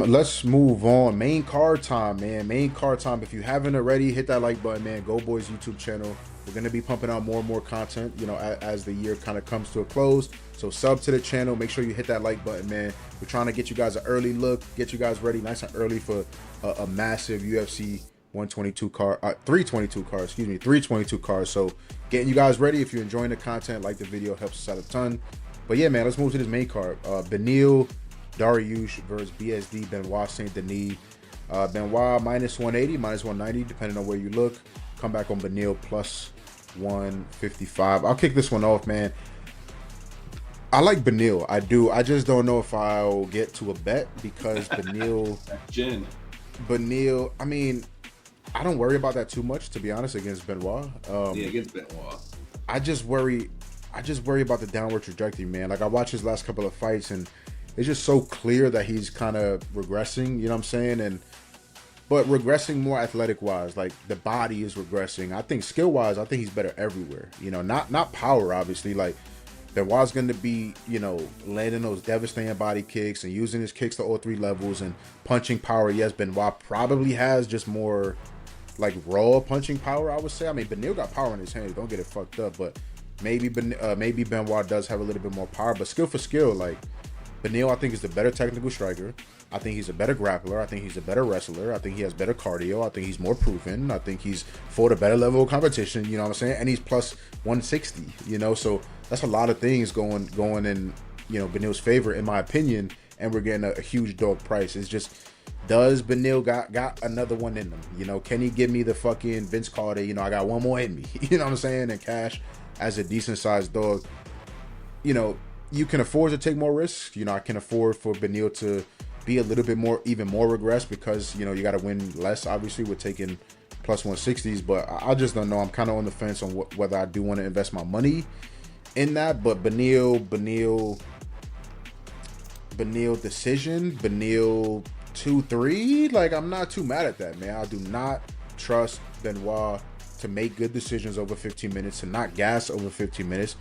let's move on. Main card time, man. Main card time. If you haven't already, hit that like button, man. GoldBoys YouTube channel. We're gonna be pumping out more and more content, as the year kind of comes to a close. So sub to the channel. Make sure you hit that like button, man. We're trying to get you guys an early look, get you guys ready nice and early for a massive UFC 322 cars. So getting you guys ready. If you're enjoying the content, like the video, helps us out a ton. But yeah, man, let's move to this main card. Beneil Dariush versus BSD Benoit Saint Denis. Benoit minus 180, minus 190, depending on where you look. Come back on Beneil plus 155. I'll kick this one off, man. I like Beneil. I do. I just don't know if I'll get to a bet because Beneil. Beneil. I mean, I don't worry about that too much, to be honest, against Benoit. Against Benoit. I just worry about the downward trajectory, man. Like I watched his last couple of fights, and it's just so clear that he's kind of regressing. You know what I'm saying? But regressing more athletic wise, like the body is regressing. I think skill wise, I think he's better everywhere. You know, not power, obviously. Like Benoit's going to be, you know, landing those devastating body kicks and using his kicks to all three levels and punching power. Yes, Benoit probably has just more like raw punching power, I would say. I mean, Beneil got power in his hands. Don't get it fucked up. But maybe Benoit does have a little bit more power. But skill for skill, like Beneil, I think is the better technical striker. I think he's a better grappler. I think he's a better wrestler. I think he has better cardio. I think he's more proven. I think he's fought a better level of competition. You know what I'm saying? And he's plus 160. You know, so that's a lot of things going in, you know, Beneil's favor, in my opinion. And we're getting a huge dog price. It's just, does Beneil got another one in him? You know, can he give me the fucking Vince Carter? You know, I got one more in me. You know what I'm saying? And cash as a decent sized dog. You know, you can afford to take more risks. You know, I can afford for Beneil to be a little bit more, even more regressed because, you know, you got to win less, obviously, with taking plus 160s. But I just don't know. I'm kind of on the fence on whether I do want to invest my money in that. But Beneil decision, Beneil 2-3. Like, I'm not too mad at that, man. I do not trust Benoit to make good decisions over 15 minutes, to not gas over 15 minutes.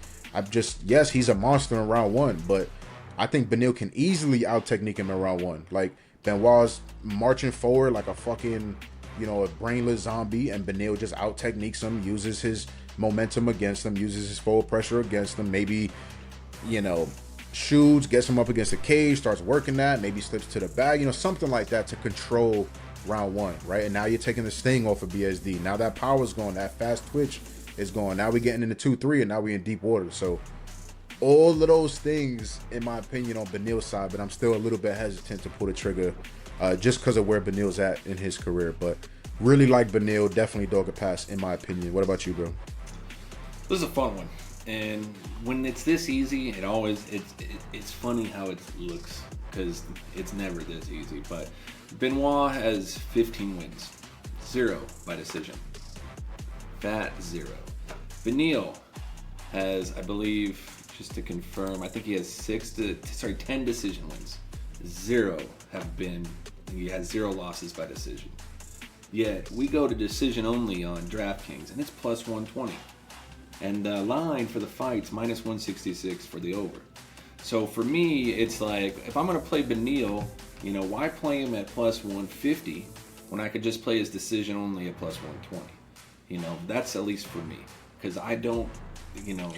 Yes, he's a monster in round one, but I think Beneil can easily out-technique him in round one. Like, Benoit's marching forward like a fucking, you know, a brainless zombie, and Beneil just out-techniques him, uses his momentum against him, uses his forward pressure against him, maybe, you know, shoots, gets him up against the cage, starts working that, maybe slips to the bag, you know, something like that to control round one, right? And now you're taking the sting off of BSD. Now that power's gone, that fast twitch is gone. Now we're getting into 2-3, and now we're in deep water. So all of those things, in my opinion, on Beneil's side, but I'm still a little bit hesitant to pull the trigger just because of where Beneil's at in his career. But really like Beneil, definitely dog a pass, in my opinion. What about you, bro? This is a fun one. And when it's this easy, it's funny how it looks because it's never this easy. But Benoit has 15 wins, 0 by decision. Fat 0. Beneil has, I believe, just to confirm, I think he has 10 decision wins. 0 have been, he has 0 losses by decision. Yet we go to decision only on DraftKings, and it's plus 120. And the line for the fight's minus 166 for the over. So for me, it's like, if I'm going to play Beneil, you know, why play him at plus 150 when I could just play his decision only at plus 120? You know, that's at least for me. Because I don't, you know.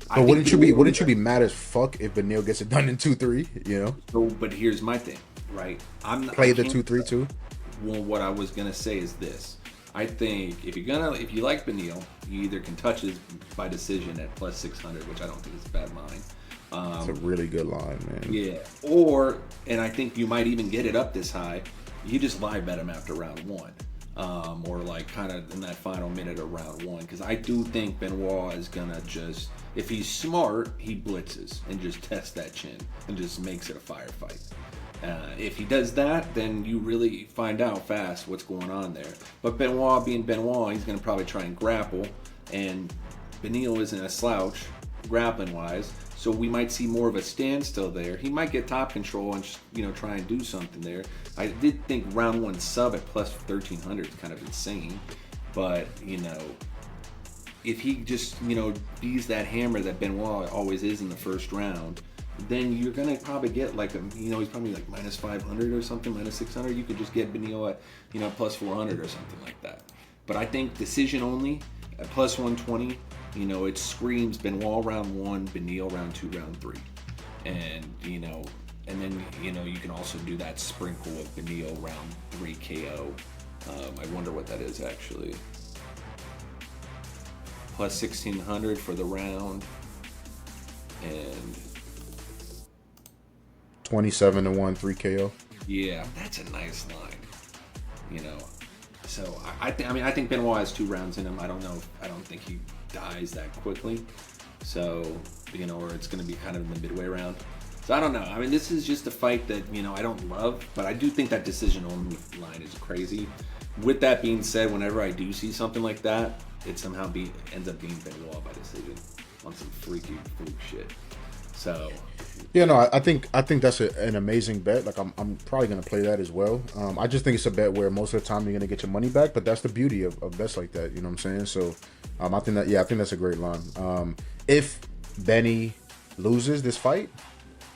But wouldn't you be mad as fuck if Beneil gets it done in 2-3, you know? So, but here's my thing, right? Play the 2-3 too? Well, what I was going to say is this. I think if you like Beneil, you either can touch it by decision at plus 600, which I don't think is a bad line. It's a really good line, man. Yeah. And I think you might even get it up this high. You just live bet him after round one. Or like kind of in that final minute of round one. Because I do think Benoit is going to just, if he's smart, he blitzes and just tests that chin and just makes it a firefight. If he does that, then you really find out fast what's going on there. But Benoit being Benoit, he's going to probably try and grapple. And Beneil isn't a slouch, grappling-wise. So we might see more of a standstill there. He might get top control and just, you know, try and do something there. I did think round one sub at plus 1,300 is kind of insane. But, you know, if he just, you know, bees that hammer that Benoit always is in the first round, then you're going to probably get like he's probably like minus 500 or something, minus 600. You could just get Beneil at, you know, plus 400 or something like that. But I think decision only at plus 120, you know, it screams Benoit round one, Beneil round two, round three. And, you know, and then, you know, you can also do that sprinkle of Beneil round 3 KO. I wonder what that is actually. Plus 1,600 for the round. And 27-1, 3 KO. Yeah, that's a nice line. You know, so I think Benoit has 2 rounds in him. I don't think he dies that quickly. So, or it's going to be kind of in the midway round. So I don't know. I mean, this is just a fight that, I don't love, but I do think that decision only line is crazy. With that being said, whenever I do see something like that, it somehow ends up being Benoit by decision on some freaky fluke shit. So yeah, no, I think that's an amazing bet. Like I'm probably gonna play that as well. I just think it's a bet where most of the time you're gonna get your money back, but that's the beauty of bets like that. You know what I'm saying? So I think that's a great line. If Benny loses this fight,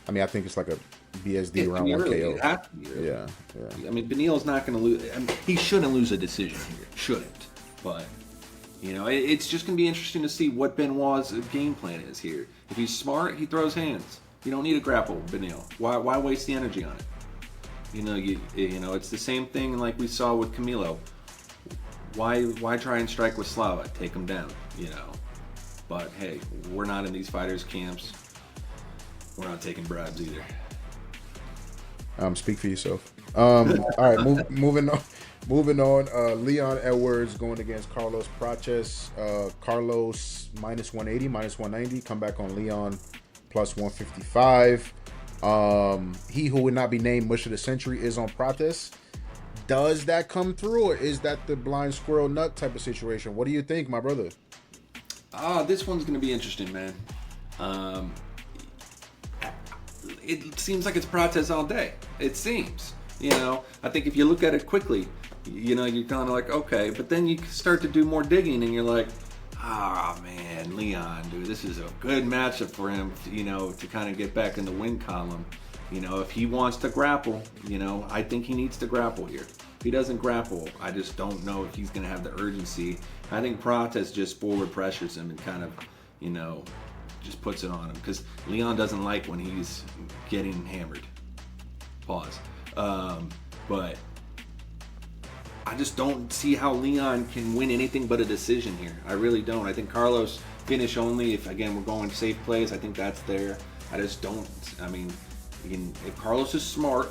I mean, I think it's like a BSD round 1 KO. It has to be, Yeah. I mean, Beneil's not going to lose. I mean, he shouldn't lose a decision here. Shouldn't. But, it's just going to be interesting to see what Benoit's game plan is here. If he's smart, he throws hands. You don't need to grapple Beneil. Why waste the energy on it? It's the same thing like we saw with Camilo. Why try and strike with Slava? Take him down, But, hey, we're not in these fighters' camps. We're not taking bribes either. Speak for yourself. All right, moving on. Leon Edwards going against Carlos Prates. Carlos minus 180, minus 190. Come back on Leon plus 155. He who would not be named Mush of the Century is on Prates. Does that come through, or is that the blind squirrel nut type of situation? What do you think, my brother? This one's going to be interesting, man. It seems like it's Prates all day. It seems. I think if you look at it quickly, you're kind of like, okay. But then you start to do more digging and you're like, man, Leon, dude, this is a good matchup for him, to kind of get back in the win column. If he wants to grapple, I think he needs to grapple here. If he doesn't grapple, I just don't know if he's going to have the urgency. I think Prates just forward pressures him and kind of, just puts it on him, because Leon doesn't like when he's getting hammered. Pause. But I just don't see how Leon can win anything but a decision here. I really don't. I think Carlos finish only. If again we're going safe plays, I think that's there. I just don't. I mean, if Carlos is smart,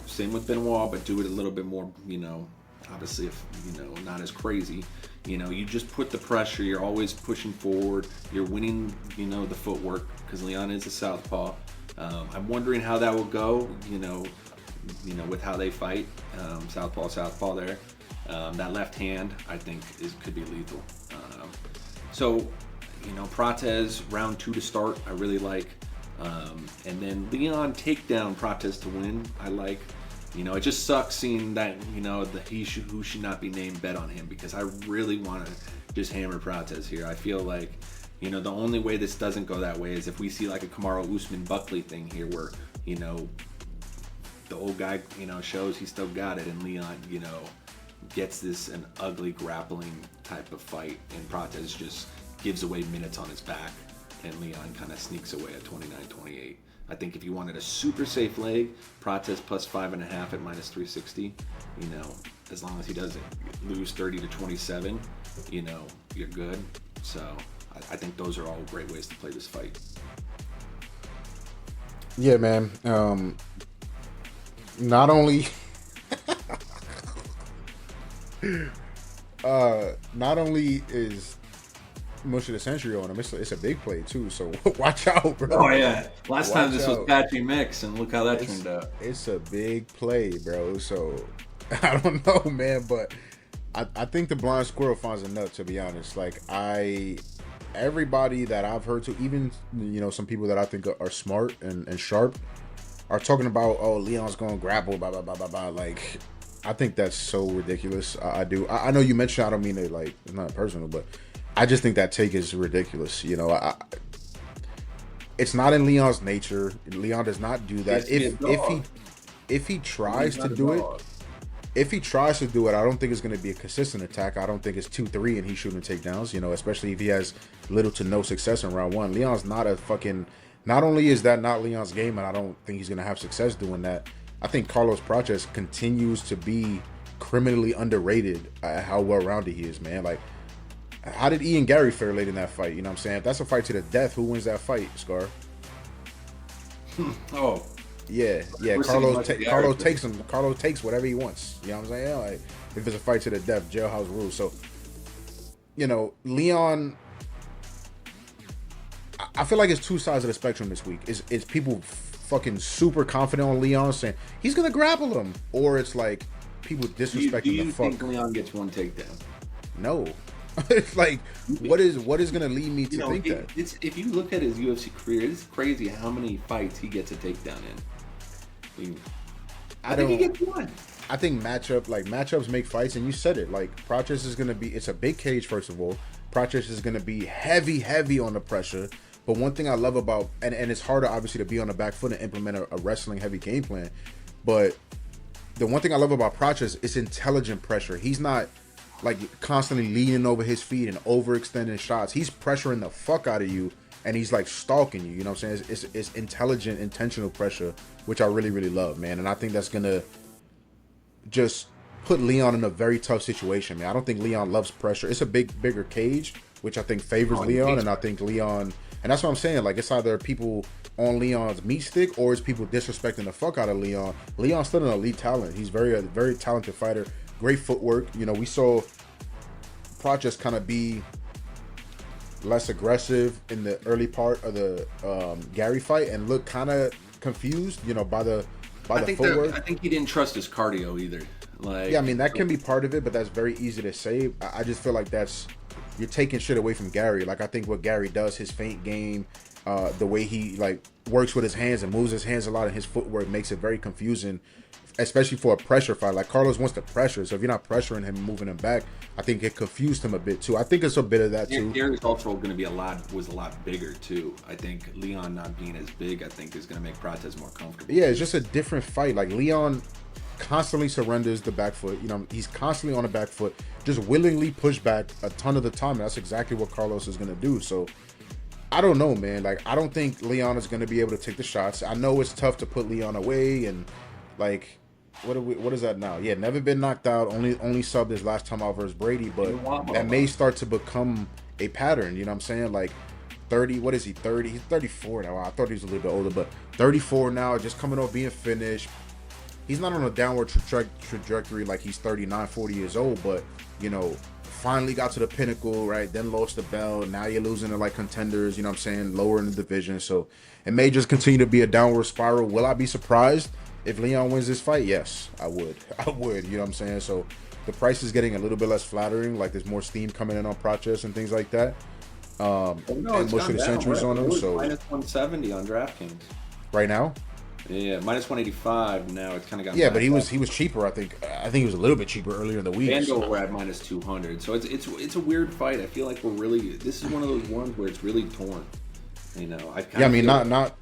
same with Benoit, but do it a little bit more. Obviously, if not as crazy. You just put the pressure. You're always pushing forward. You're winning. The footwork, because Leon is a southpaw. I'm wondering how that will go. With how they fight, southpaw there. That left hand, I think, could be lethal. So, Prates round 2 to start, I really like. And then Leon takedown Prates to win, I like. It just sucks seeing that, who should not be named bet on him, because I really want to just hammer Prates here. I feel like, the only way this doesn't go that way is if we see like a Kamaru Usman Buckley thing here where, the old guy, shows he still got it, and Leon, gets this an ugly grappling type of fight, and Prates just gives away minutes on his back, and Leon kind of sneaks away at 29-28. I think if you wanted a super safe leg, Prates plus 5.5 at minus 360, as long as he doesn't lose 30-27, you're good. So I think those are all great ways to play this fight. Yeah, man. Not only is Mush of the Century on him, it's a big play too, so watch out, bro. Oh yeah, last time this was Patchy Mix, and look how that turned out. It's a big play, bro, so I don't know, man, but I think the blind squirrel finds a nut, to be honest. Like, everybody that I've heard to, even some people that I think are smart and sharp, are talking about, oh, Leon's going to grapple, blah, blah, blah, blah, blah. Like, I think that's so ridiculous. I do. I know you mentioned, I don't mean it like, it's not personal, but I just think that take is ridiculous. It's not in Leon's nature. Leon does not do that. If he tries to do it, I don't think it's going to be a consistent attack. I don't think it's 2-3 and he's shooting takedowns, especially if he has little to no success in round 1. Leon's not a fucking... Not only is that not Leon's game, and I don't think he's going to have success doing that, I think Carlos Prates continues to be criminally underrated at how well-rounded he is, man. Like, how did Ian Gary fare late in that fight? You know what I'm saying? If that's a fight to the death, who wins that fight, Scar? Yeah. We're seeing much of the Carlos Irish. takes him. Carlos takes whatever he wants. You know what I'm saying? Like if it's a fight to the death, jailhouse rules. So Leon. I feel like it's two sides of the spectrum this week. It's people fucking super confident on Leon saying he's gonna grapple him, or it's like people Do disrespecting you the fuck. think Leon gets one takedown? No, it's like what is gonna lead me to think that? It's if you look at his UFC career, it's crazy how many fights he gets a takedown in. I think he gets one. I think matchups make fights, and you said it. Like Prochess is gonna be. It's a big cage, first of all. Prochess is gonna be heavy on the pressure. But one thing I love about and it's harder obviously to be on the back foot and implement a wrestling heavy game plan. But the one thing I love about Prochess is intelligent pressure. He's not like constantly leaning over his feet and overextending shots. He's pressuring the fuck out of you, and he's like stalking you. You know what I'm saying? It's intelligent, intentional pressure, which I really love, man. And I think that's gonna just put Leon in a very tough situation, man. I don't think Leon loves pressure. It's a bigger cage, which I think favors Leon, and I think Leon, and that's what I'm saying. Like it's either people on Leon's meat stick or it's people disrespecting the fuck out of Leon. Leon's still an elite talent. He's a very talented fighter. Great footwork. We saw Prochess kind of be less aggressive in the early part of the Gary fight and look kind of confused, by the footwork. I think he didn't trust his cardio either. Like, yeah, I mean that can be part of it, but that's very easy to say. I just feel like you're taking shit away from Gary. Like I think what Gary does, his feint game, the way he like works with his hands and moves his hands a lot, and his footwork makes it very confusing, especially for a pressure fight. Like Carlos wants to pressure, so if you're not pressuring him and moving him back, I think it confused him a bit too. I think it's a bit of that too. Gary's also going to be a lot bigger too. I think Leon not being as big, I think is going to make Prochess more comfortable. Yeah, it's just a different fight. Like Leon constantly surrenders the back foot. He's constantly on the back foot, just willingly push back a ton of the time. And that's exactly what Carlos is going to do. So I don't know, man. Like I don't think Leon is going to be able to take the shots. I know it's tough to put Leon away, and like what is that now? Yeah, never been knocked out. Only subbed his last time out versus Brady, but that may start to become a pattern. You know what I'm saying? Like 30. What is he? 30. He's 34 now. I thought he was a little bit older, but 34 now, just coming off being finished. He's not on a downward trajectory like he's 39, 40 years old, but, finally got to the pinnacle, right? Then lost the belt. Now you're losing to, like, contenders, you know what I'm saying? Lower in the division. So it may just continue to be a downward spiral. Will I be surprised if Leon wins this fight? Yes, I would. You know what I'm saying? So the price is getting a little bit less flattering. Like, there's more steam coming in on Prochess and things like that. And most of the centuries on him. So minus 170 on DraftKings. Right now? Yeah, minus 185 now. It's kind of got. Yeah, but he was cheaper. I think he was a little bit cheaper earlier in the week. Vandal we're at minus 200, so it's a weird fight. I feel like this is one of those ones where it's really torn. I mean, not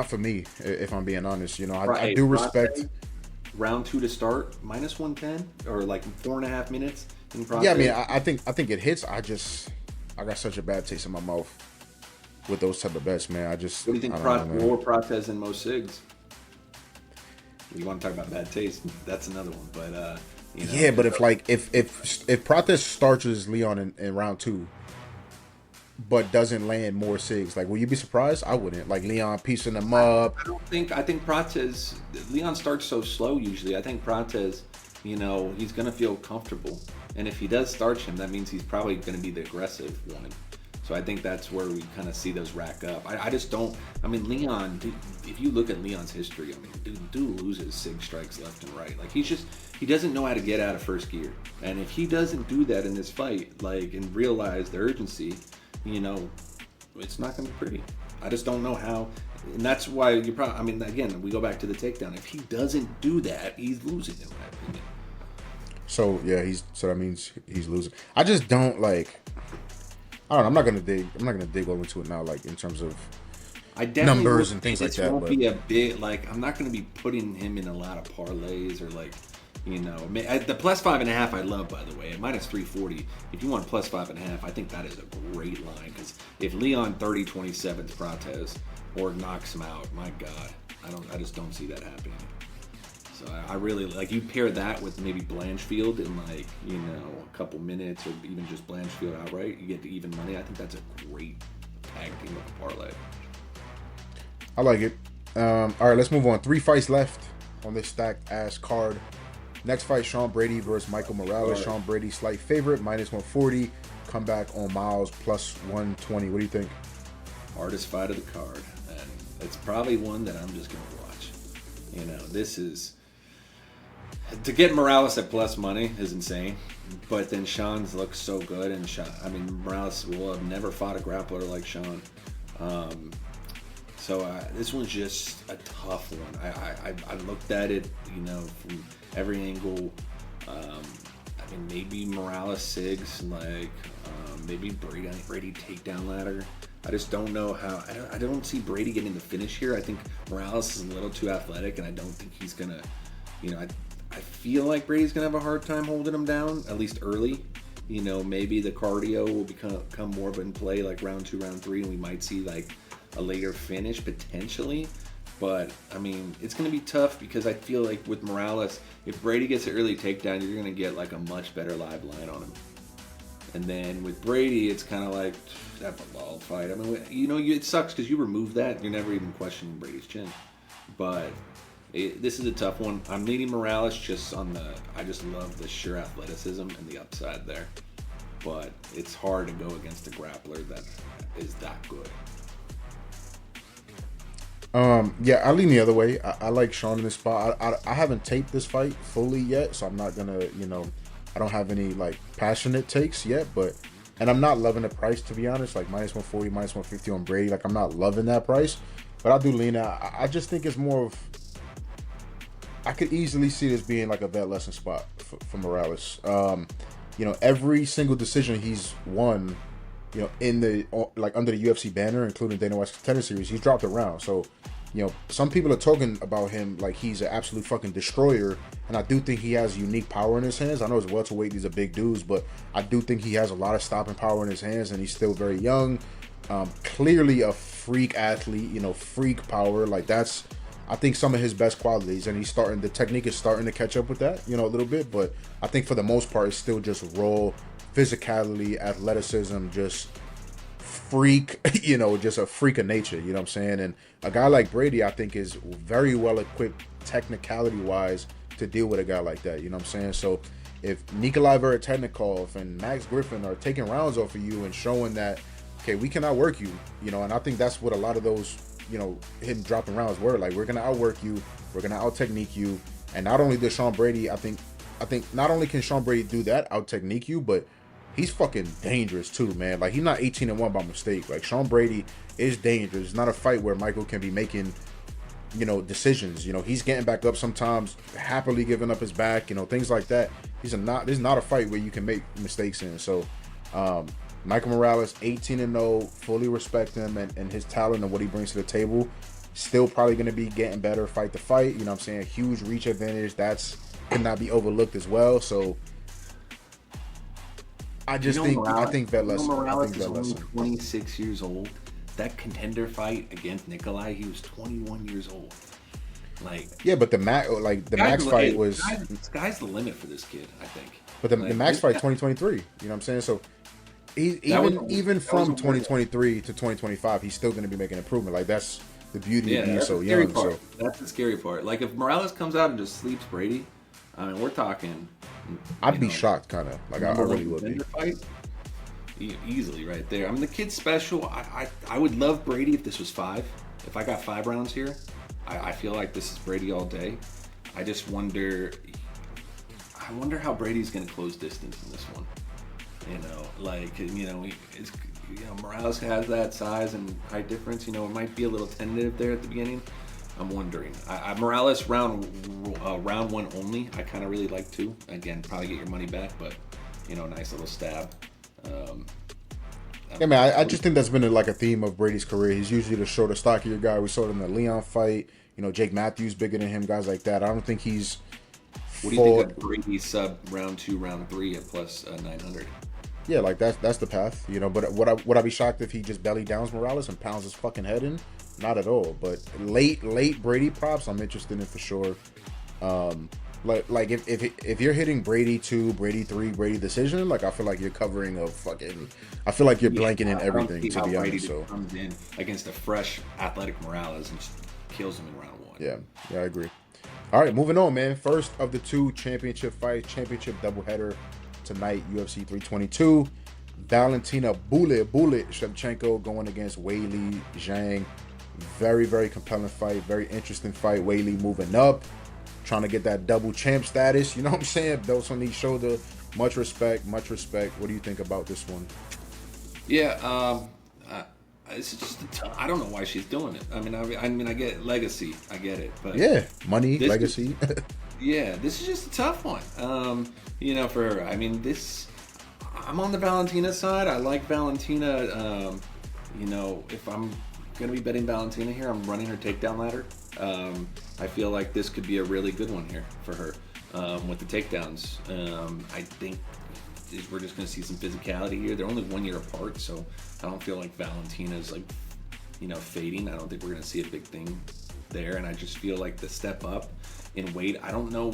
for me, if I'm being honest. I do respect. Round 2 to start, minus 110 or like 4.5 minutes in process. Yeah, I mean, I think it hits. I got such a bad taste in my mouth with those type of bets, man. What do you think? Lower Prochess than most SIGs. You want to talk about bad taste? That's another one. But yeah, but if Prochess starches Leon in round 2, but doesn't land more SIGs, like will you be surprised? I wouldn't. Like Leon piecing them up. I think Prochess. Leon starts so slow usually. I think Prochess, he's gonna feel comfortable, and if he does starch him, that means he's probably gonna be the aggressive one. So I think that's where we kind of see those rack up. I just don't. I mean, Leon. If you look at Leon's history, I mean, dude loses SIG strikes left and right. Like he doesn't know how to get out of first gear. And if he doesn't do that in this fight, like and realize the urgency, it's not going to be pretty. I just don't know how. And that's why you probably. I mean, again, we go back to the takedown. If he doesn't do that, he's losing in my opinion. So yeah, that means he's losing. I just don't like. I don't know. I'm not gonna dig over into it now, like in terms of numbers and things like that. Won't be a bit like I'm not gonna be putting him in a lot of parlays or like the plus 5.5 I love, by the way, at minus 340. If you want plus 5.5, I think that is a great line because if Leon 30-27 Prochess or knocks him out, my God, I just don't see that happening. So I really like you pair that with maybe Blanchfield in like a couple minutes or even just Blanchfield outright. You get the even money. I think that's a great tag team of a parlay. I like it. All right, let's move on. 3 fights left on this stacked ass card. Next fight, Sean Brady versus Michael Morales. Sean Brady, slight favorite, -140. Comeback on Miles, +120. What do you think? Hardest fight of the card, and it's probably one that I'm just gonna watch. You know, this is to get Morales at plus money is insane, but then Sean's looks so good, and Morales will have never fought a grappler like Sean. So this one's just a tough one. I looked at it, you know, from every angle. Maybe Morales Sigs, maybe Brady takedown ladder. I just don't know how. I don't see Brady getting the finish here. I think Morales is a little too athletic, and I don't think he's gonna. You know, I feel like Brady's gonna have a hard time holding him down, at least early. You know, maybe the cardio will become more in play like round 2, round 3, and we might see like a later finish potentially. But I mean, it's going to be tough because I feel like with Morales, if Brady gets an early takedown, you're going to get like a much better live line on him. And then with Brady, it's kind of like that's a ball fight. I mean, you know, it sucks because you remove that, you're never even questioning Brady's chin. But this is a tough one. I'm leaning Morales just on I just love the sheer athleticism and the upside there. But it's hard to go against a grappler that is that good. Yeah, I lean the other way. I like Sean in this spot. I haven't taped this fight fully yet, so I'm not gonna, you know, I don't have any like passionate takes yet, and I'm not loving the price, to be honest. Like -140, -150 on Brady. Like I'm not loving that price, but I do lean out. I just think it's more of. I could easily see this being like a vet lesson spot for Morales. You know, every single decision he's won, you know, in the like under the UFC banner, including Dana White's Contender Series, he's dropped around. So, you know, some people are talking about him like he's an absolute fucking destroyer, and I do think he has unique power in his hands. I know it's welterweight; these are big dudes, but I do think he has a lot of stopping power in his hands, and he's still very young. Clearly a freak athlete, you know, freak power. Like that's, I think, some of his best qualities, and the technique is starting to catch up with that, you know, a little bit. But I think for the most part, it's still just raw physicality, athleticism, just freak, you know, just a freak of nature, you know what I'm saying? And a guy like Brady, I think, is very well equipped technicality wise to deal with a guy like that, you know what I'm saying? So if Nikolai Veretennikov and Max Griffin are taking rounds off of you and showing that, okay, we can outwork you, you know, and I think that's what a lot of those, you know, him dropping rounds were like. We're gonna outwork you, we're gonna out technique you, and not only does Sean Brady, I think not only can Sean Brady do that, out technique you, but he's fucking dangerous too, man. Like he's not 18-1 by mistake. Like Sean Brady is dangerous. It's not a fight where Michael can be making, you know, decisions. You know, he's getting back up sometimes, happily giving up his back, you know, things like that. This is not a fight where you can make mistakes in. So, Michael Morales, 18-0, fully respect him and his talent and what he brings to the table. Still probably going to be getting better fight to fight. You know what I'm saying? Huge reach advantage. That's cannot be overlooked as well. So I just I think vet lesson. Morales is only 26 years old. That Contender fight against Nikolai, he was 21 years old. Like, yeah, but the Max fight was sky's the limit for this kid, I think. But the Max fight 2023. You know what I'm saying? So even from 2023 to 2025, he's still going to be making improvement. Like that's the beauty of being so young. So that's the scary part. Like if Morales comes out and just sleeps Brady, I mean, we're talking. I'd be shocked, kind of. Like I really would be. Fight, easily, right there. I mean, the kid's special. I would love Brady if this was 5. If I got 5 rounds here, I feel like this is Brady all day. I just wonder. I wonder how Brady's going to close distance in this one. You know, like Morales has that size and height difference. You know, it might be a little tentative there at the beginning. I'm wondering. Morales round 1 only. I kind of really like too. Again, probably get your money back, but you know, nice little stab. Yeah, man. I just think that's been a theme of Brady's career. He's usually the shorter, stockier guy. We saw it in the Leon fight. You know, Jake Matthews bigger than him, guys like that. I don't think he's. What do you think of Brady's sub round 2, round 3 at plus 900? Yeah, like that's the path, you know. But would I be shocked if he just belly downs Morales and pounds his fucking head in? Not at all. But late Brady props, I'm interested in for sure. Like if you're hitting Brady 2, Brady 3, Brady decision, like I feel like you're covering a fucking. I feel like you're blanking in everything, to be honest. So comes in against a fresh athletic Morales and just kills him in round 1. Yeah, I agree. All right, moving on, man. First of the 2 championship fights, championship doubleheader tonight, UFC 322. Valentina Bullet Shevchenko going against Weili Zhang. Very, very compelling fight. Very interesting fight. Weili moving up, trying to get that double champ status. You know what I'm saying? Belts on each shoulder. Much respect. What do you think about this one? Yeah, it's just I don't know why she's doing it. I mean, I get legacy, I get it, but yeah, money, legacy. Yeah, this is just a tough one. For her. I mean, I'm on the Valentina side. I like Valentina. If I'm gonna be betting Valentina here, I'm running her takedown ladder. I feel like this could be a really good one here for her with the takedowns. I think we're just going to see some physicality here. They're only 1 year apart, so I don't feel like Valentina's fading. I don't think we're going to see a big thing there, and I just feel like the step up in weight. I don't know.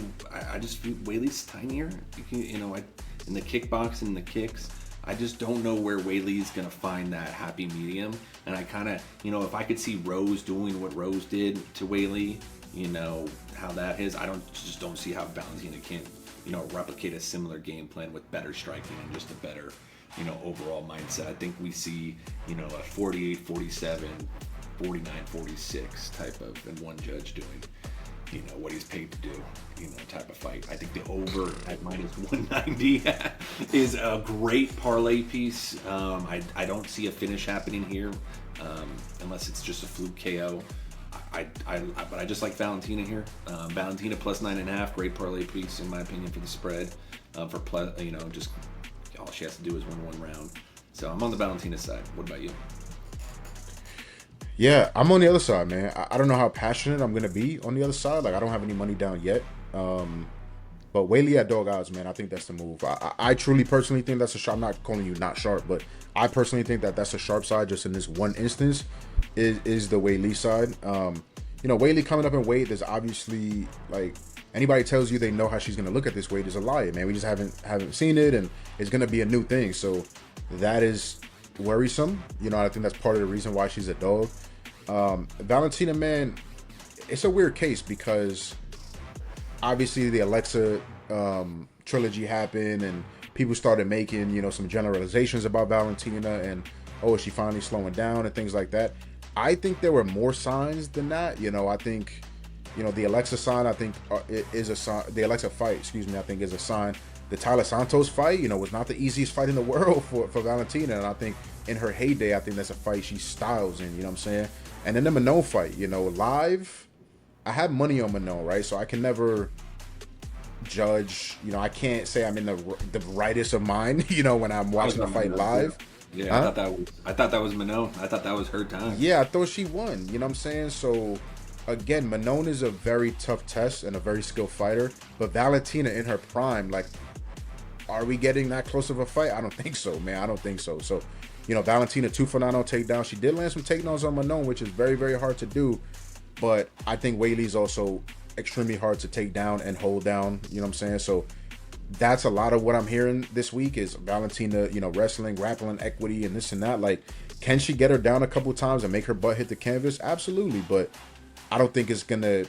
I just feel Weili's tinier. In the kickboxing and the kicks, I just don't know where Weili's going to find that happy medium. And I kind of, if I could see Rose doing what Rose did to Weili, how that is. I just don't see how Valentina can replicate a similar game plan with better striking and just a better, overall mindset. I think we see, a 48-47, 49-46 type of, and one judge doing, what he's paid to do, type of fight. I think the over at -190 is a great parlay piece. I don't see a finish happening here, unless it's just a fluke KO. But I just like Valentina here. Valentina plus 9.5, great parlay piece in my opinion for the spread. For plus, just all she has to do is win one round. So I'm on the Valentina side. What about you? Yeah, I'm on the other side, man. I don't know how passionate I'm gonna be on the other side. Like I don't have any money down yet. But Weili at dog odds, man. I think that's the move. I truly, personally think that's a sharp. I'm not calling you not sharp, but I personally think that that's a sharp side. Just in this one instance, is the Weili side. Weili coming up in weight. There's obviously like anybody tells you they know how she's gonna look at this weight is a lie, man. We just haven't seen it, and it's gonna be a new thing. So that is worrisome. I think that's part of the reason why she's a dog. Valentina, man, it's a weird case because obviously the Alexa trilogy happened and people started making, some generalizations about Valentina and, is she finally slowing down and things like that. I think there were more signs than that. I think, the Alexa sign, I think is a sign. The Alexa fight, I think is a sign. The Tyler Santos fight, was not the easiest fight in the world for Valentina. And I think in her heyday, I think that's a fight she styles in, what I'm saying? And then the Manon fight, live, I have money on Manon, right? So I can never judge, I can't say I'm in the rightest of mind, when I'm watching the fight live. Yeah, huh? I thought that was Manon. I thought that was her time. Yeah, I thought she won, what I'm saying? So again, Manon is a very tough test and a very skilled fighter, but Valentina in her prime, like, are we getting that close of a fight? I don't think so, man. I don't think so. So, Valentina 2 for 9 on takedown. She did land some takedowns on Manon, which is very, very hard to do. But I think Weili's also extremely hard to take down and hold down. What I'm saying? So that's a lot of what I'm hearing this week is Valentina, wrestling, grappling, equity, and this and that. Like, can she get her down a couple times and make her butt hit the canvas? Absolutely. But I don't think it's going to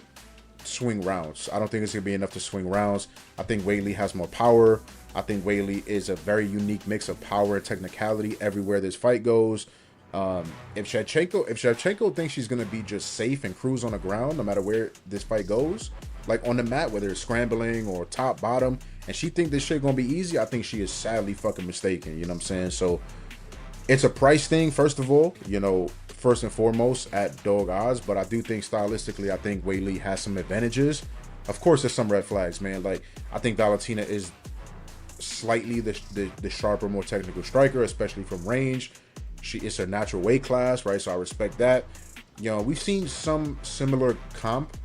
swing rounds. I don't think it's going to be enough to swing rounds. I think Weili has more power. I think Weili is a very unique mix of power and technicality everywhere this fight goes. If Shevchenko thinks she's gonna be just safe and cruise on the ground no matter where this fight goes, like on the mat, whether it's scrambling or top, bottom, and she think this shit gonna be easy, I think she is sadly fucking mistaken. What I'm saying? So it's a price thing, first of all, first and foremost at dog odds, but I do think stylistically, I think Weili has some advantages. Of course, there's some red flags, man. Like I think Valentina is slightly the sharper, more technical striker, especially from range. It's her natural weight class, right? So I respect that. We've seen some similar comp,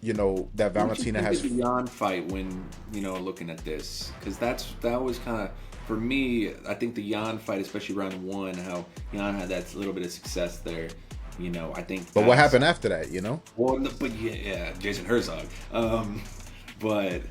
that Valentina has. The Jan fight when, looking at this, because that was kind of, for me, I think the Jan fight, especially round 1, how Jan had that little bit of success there. I think. But what happened after that? Well, but yeah, Jason Herzog. But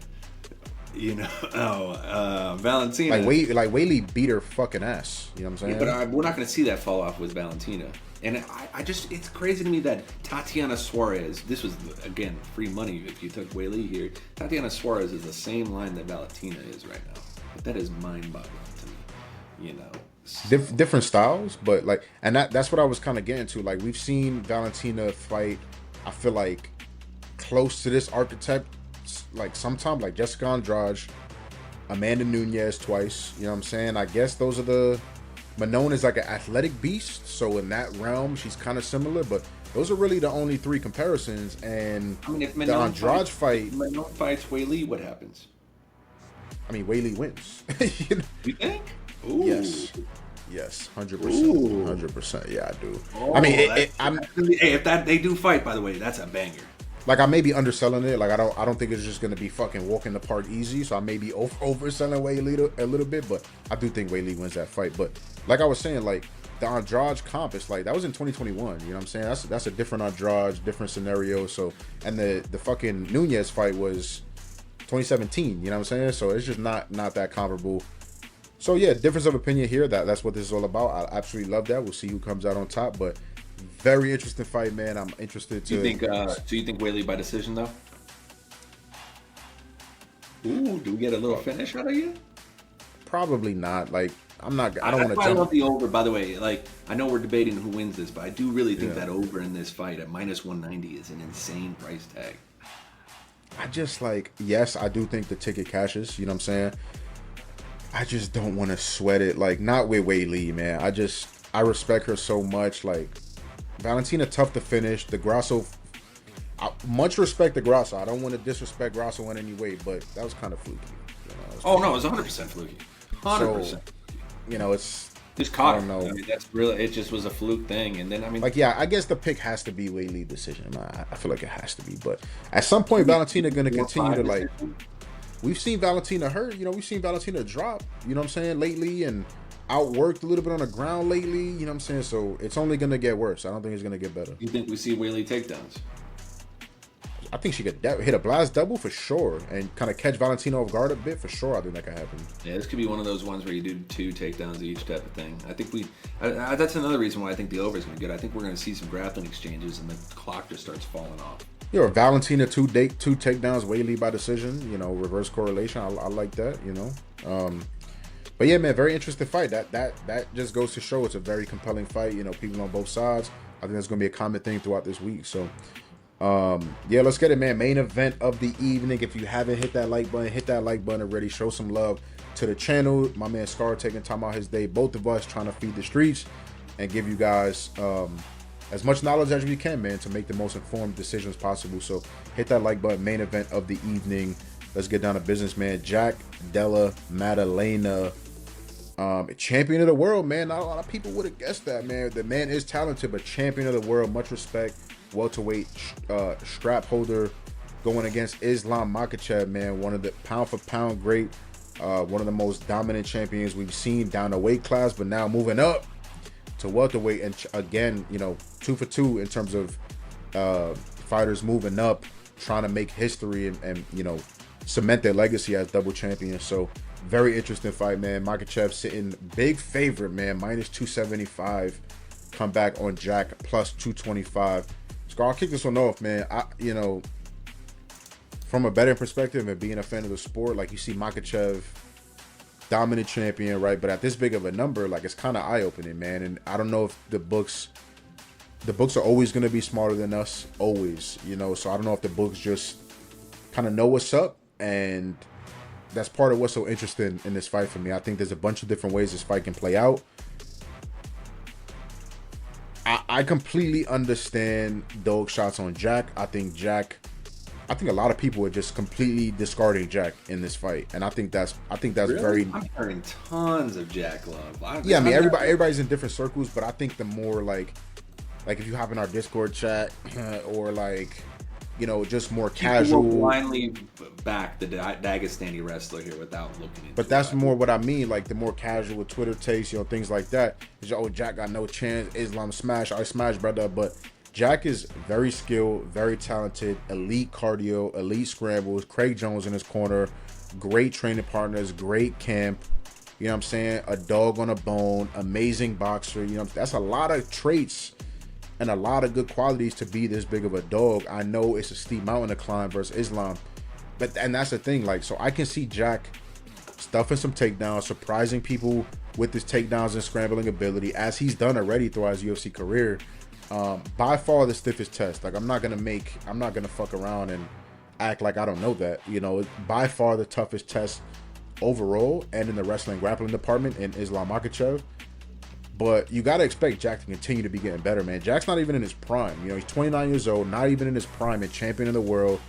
You know, Valentina. Like Whaley beat her fucking ass. You know what I'm saying? Yeah, but we're not going to see that fall off with Valentina. And I just, it's crazy to me that Tatiana Suarez, this was, again, free money if you took Whaley here. Tatiana Suarez is the same line that Valentina is right now. But that is mind-boggling to me, you know. Different styles, but like, and that's what I was kind of getting to. Like, we've seen Valentina fight, I feel like, close to this archetype, like sometime, like Jessica Andrade, Amanda Nunes twice. You know what I'm saying? I guess those are the Manon is like an athletic beast, so in that realm she's kind of similar, but those are really the only three comparisons. And I mean, if the Andrade fight, Manon fights Whaley, what happens? I mean, Whaley wins. You think? Ooh. Yes, 100%, 100%. Yeah, I do. Oh, I mean, hey, if they do fight, by the way, that's a banger. Like, I may be underselling it. Like, I don't think it's just gonna be fucking walk in the park easy. So I may be overselling Whaley a little bit, but I do think Whaley wins that fight. But like I was saying, like the Andrade comp is like that was in 2021. You know what I'm saying? That's a different Andrade, different scenario. So, and the fucking Nunes fight was 2017. You know what I'm saying? So it's just not that comparable. So yeah, difference of opinion here. That's what this is all about. I absolutely love that. We'll see who comes out on top, but very interesting fight, man. I'm interested to. You think? Do you think Whaley by decision though? Ooh, do we get a little finish out of you? Probably not. Like, I'm not. I don't want to I jump. love the over. By the way, like I know we're debating who wins this, but I do really think that over in this fight at -190 is an insane price tag. I just like, yes, I do think the ticket cashes. You know what I'm saying? I just don't want to sweat it. Like, not with Whaley, man. I respect her so much. Like, Valentina, tough to finish. The Grasso, much respect to Grasso. I don't want to disrespect Grasso in any way, but that was kind of fluky. You know, no, it was 100% fluky. 100%. So, you know, it's just caught. I don't know. I mean, that's really. It just was a fluke thing, and then I mean, like, yeah, I guess the pick has to be Whaley decision. I feel like it has to be, but at some point, Valentina going to continue to like. We've seen Valentina hurt. You know, we've seen Valentina drop. You know what I'm saying, lately, and outworked a little bit on the ground lately. You know what I'm saying? So it's only going to get worse. I don't think it's going to get better. You think we see Whaley takedowns? I think she could hit a blast double for sure, and kind of catch Valentina off guard a bit for sure. I think that could happen. Yeah, this could be one of those ones where you do 2 takedowns each type of thing. I think that's another reason why I think the over is going to be good. I think we're going to see some grappling exchanges, and the clock just starts falling off. Yo, Valentina two takedowns, Whaley by decision. You know, reverse correlation. I like that. You know, but yeah, man, very interesting fight. That just goes to show it's a very compelling fight. You know, people on both sides. I think that's going to be a common thing throughout this week. So, yeah, let's get it, man. Main event of the evening. If you haven't hit that like button already. Show some love to the channel. My man Scar taking time out his day. Both of us trying to feed the streets and give you guys as much knowledge as we can, man, to make the most informed decisions possible. So hit that like button. Main event of the evening. Let's get down to business, man. Jack Della Maddalena, champion of the world, man. Not a lot of people would have guessed that, man. The man is talented, but champion of the world. Much respect. Welterweight strap holder going against Islam Makhachev, man. One of the pound for pound great, one of the most dominant champions we've seen down the weight class, but now moving up to welterweight, and again, you know, 2 for 2 in terms of fighters moving up, trying to make history and you know, cement their legacy as double champions. So very interesting fight, man. Makhachev sitting big favorite, man, -275. Come back on Jack +225. Scar, I'll kick this one off, man. You know, from a betting perspective and being a fan of the sport, like, you see Makhachev, dominant champion, right? But at this big of a number, like, it's kind of eye-opening, man. And I don't know if the books are always going to be smarter than us, always, you know. So I don't know if the books just kind of know what's up, and that's part of what's so interesting in this fight for me. I think there's a bunch of different ways this fight can play out. I completely understand dog shots on Jack. I think a lot of people are just completely discarding Jack in this fight, and I think that's really? Very. I'm hearing tons of Jack love. I mean, everybody's in different circles, but I think the more like if you have in our Discord chat or like, you know, just more casual. People will blindly back the Dagestani wrestler here without looking into it. But that's more what I mean, like the more casual Twitter takes, you know, things like that. Is, oh, Jack got no chance. Islam smash. I smash, brother. But Jack is very skilled, very talented, elite cardio, elite scrambles. Craig Jones in his corner. great training partners, great camp. You know what I'm saying? A dog on a bone, amazing boxer. You know, that's a lot of traits and a lot of good qualities to be this big of a dog. I know it's a steep mountain to climb versus Islam, and that's the thing. Like, so I can see Jack stuffing some takedowns, surprising people with his takedowns and scrambling ability, as he's done already throughout his UFC career. By far the stiffest test. Like, I'm not gonna fuck around and act like I don't know that. You know, by far the toughest test overall and in the wrestling grappling department in Islam Makhachev. But you got to expect Jack to continue to be getting better, man. Jack's not even in his prime. You know, he's 29 years old, not even in his prime, and champion of the world.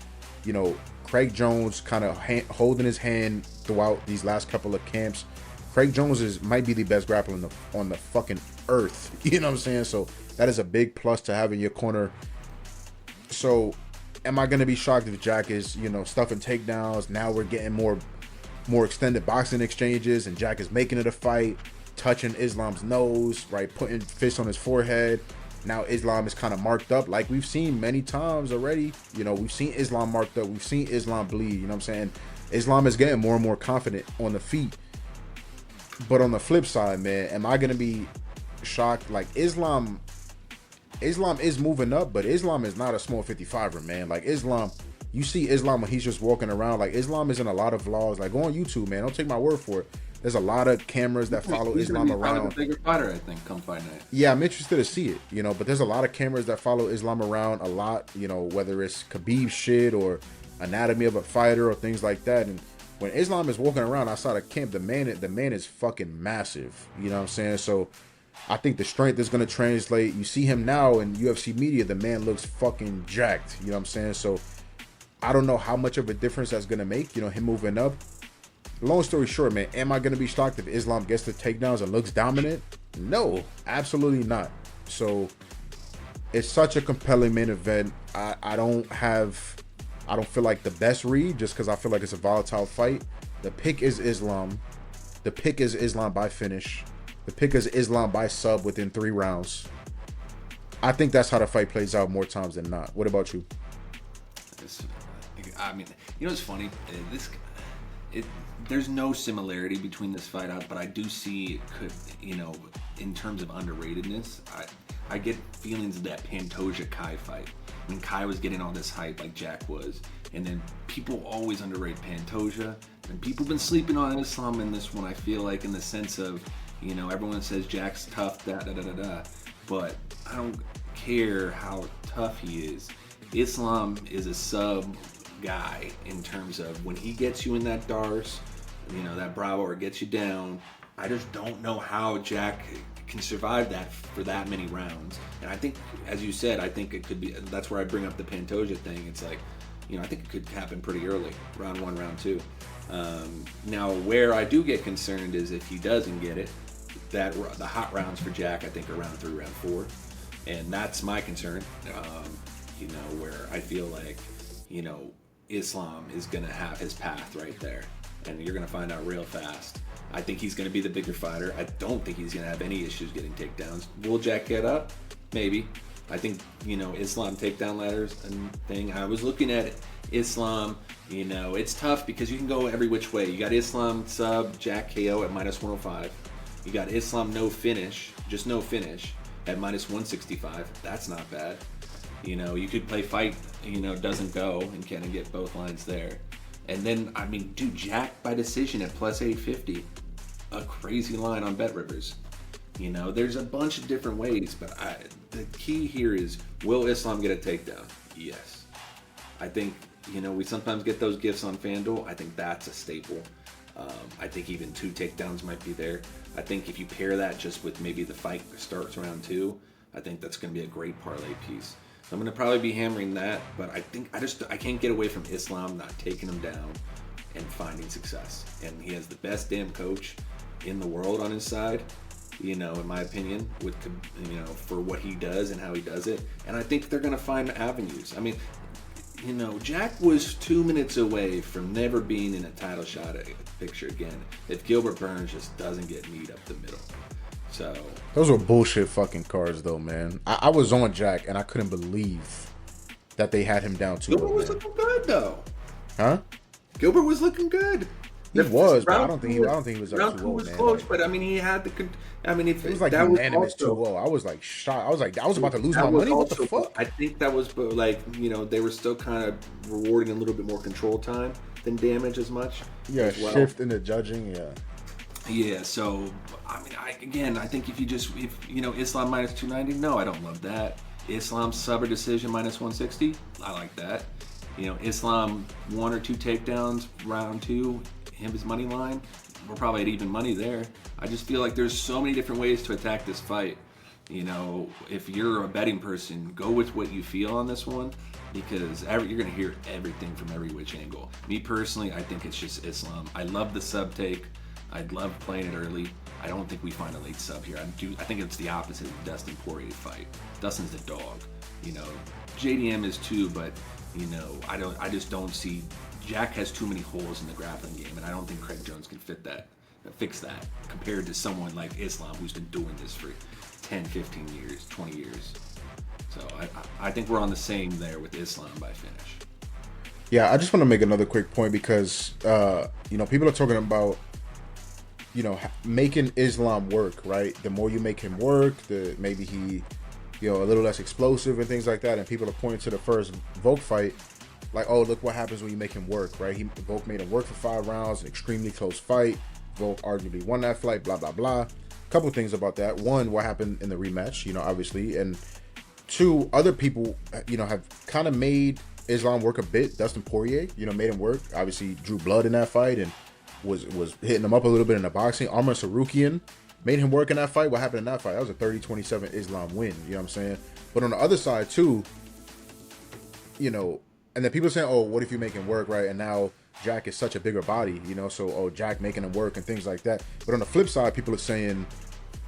You know, Craig Jones kind of holding his hand throughout these last couple of camps. Craig Jones might be the best grappler on the fucking earth. You know what I'm saying? So that is a big plus to have in your corner. So am I going to be shocked if Jack is, you know, stuffing takedowns? Now we're getting more extended boxing exchanges, and Jack is making it a fight, touching Islam's nose, right, putting fists on his forehead. Now Islam is kind of marked up, like we've seen many times already. You know, we've seen Islam marked up, we've seen Islam bleed. You know what I'm saying? Islam is getting more and more confident on the feet. But on the flip side, man, am I gonna be shocked? Like, Islam is moving up, but Islam is not a small 55er, man. Like, Islam, you see Islam when he's just walking around. Like, Islam is in a lot of vlogs. Like, go on YouTube, man. Don't take my word for it. There's a lot of cameras that follow Islam around. He's a bigger fighter, I think, come fight night. Yeah, I'm interested to see it, you know. But there's a lot of cameras that follow Islam around a lot, you know, whether it's Khabib shit or anatomy of a fighter or things like that. And when Islam is walking around outside of camp, the man is fucking massive. You know what I'm saying? So I think the strength is going to translate. You see him now in UFC media, the man looks fucking jacked. You know what I'm saying? So I don't know how much of a difference that's going to make, you know, him moving up. Long story short, man, am I going to be shocked if Islam gets the takedowns and looks dominant? No, absolutely not. So it's such a compelling main event. I don't feel like the best read, just because I feel like it's a volatile fight. The pick is Islam. The pick is Islam by finish. The pick is Islam by sub within 3 rounds. I think that's how the fight plays out more times than not. What about you? I mean, you know what's funny? There's no similarity between this fight, but I do see it could, you know, in terms of underratedness, I get feelings of that Pantoja-Kai fight. When Kai was getting all this hype like Jack was, and then people always underrate Pantoja, and people have been sleeping on Islam in this one, I feel like, in the sense of, you know, everyone says Jack's tough, but I don't care how tough he is. Islam is a sub guy in terms of when he gets you in that Dars, you know, that Bravo, or gets you down. I just don't know how Jack can survive that for that many rounds. And I think, as you said, I think it could be, that's where I bring up the Pantoja thing. It's like, you know, I think it could happen pretty early, round 1, round 2. Now, where I do get concerned is if he doesn't get it, that the hot rounds for Jack, I think, are round 3, round 4. And that's my concern, you know, where I feel like, you know, Islam is going to have his path right there. And you're going to find out real fast. I think he's going to be the bigger fighter. I don't think he's going to have any issues getting takedowns. Will Jack get up? Maybe. I think, you know, Islam takedown ladders and thing. I was looking at Islam, you know, it's tough because you can go every which way. You got Islam sub, Jack KO at minus 105. You got Islam no finish, just no finish at minus 165. That's not bad. You know, you could play fight, you know, doesn't go and kind of get both lines there. And then, I mean, dude, Jack by decision at plus 850. A crazy line on Bet Rivers. You know, there's a bunch of different ways, but the key here is, will Islam get a takedown? Yes. I think, you know, we sometimes get those gifts on FanDuel. I think that's a staple. I think even 2 takedowns might be there. I think if you pair that just with maybe the fight starts round 2, I think that's going to be a great parlay piece. So I'm going to probably be hammering that, but I think I can't get away from Islam not taking him down and finding success. And he has the best damn coach in the world on his side, you know, in my opinion, with, you know, for what he does and how he does it. And I think they're going to find avenues. I mean, you know, Jack was 2 minutes away from never being in a title shot picture again if Gilbert Burns just doesn't get kneed up the middle. So those were bullshit fucking cards, though, man. I was on Jack, and I couldn't believe that they had him down 2-0. Gilbert was looking good, though. Huh? Gilbert was looking good. He was, but Round I don't think he was up round 2 2-0, was man. close, Like, but I mean, he had the. I mean, if it was like that was unanimous also 2-0. I was like shocked. I was like, I was about to lose that my was money. What the also, fuck? I think that was like, they were still kind of rewarding a little bit more control time than damage as much. Yeah, as well. shift in the judging. Yeah. Yeah, so I mean, I think if Islam minus 290, no, I don't love that. Islam sub or decision minus 160, I like that. Islam 1 or 2 takedowns round 2, his money line, we're probably at even money there. I just feel like there's so many different ways to attack this fight. If you're a betting person, go with what you feel on this one, because you're going to hear everything from every which angle. Me personally, I think it's just Islam. I love the sub take. I'd love playing it early. I don't think we find a late sub here. I think it's the opposite of the Dustin Poirier fight. Dustin's a dog. JDM is too, but I just don't see. Jack has too many holes in the grappling game, and I don't think Craig Jones can fix that compared to someone like Islam, who's been doing this for 10, 15 years, 20 years. So I think we're on the same there with Islam by finish. Yeah, I just want to make another quick point because people are talking about making Islam work, right? The more you make him work, the maybe he a little less explosive and things like that. And people are pointing to the first Volk fight, like, oh, look what happens when you make him work, right? Volk made him work for 5 rounds, an extremely close fight. Volk arguably won that fight, blah blah blah. Couple things about that. One, what happened in the rematch, obviously, and 2, other people, have kind of made Islam work a bit. Dustin Poirier, made him work. Obviously, drew blood in that fight and was hitting him up a little bit in the boxing. Arman Sarukian made him work in that fight. What happened in that fight? That was a 30-27 Islam win. You know what I'm saying? But on the other side too, and then people saying, oh, what if you make him work, right? And now Jack is such a bigger body, so, oh, Jack making him work and things like that. But on the flip side, people are saying,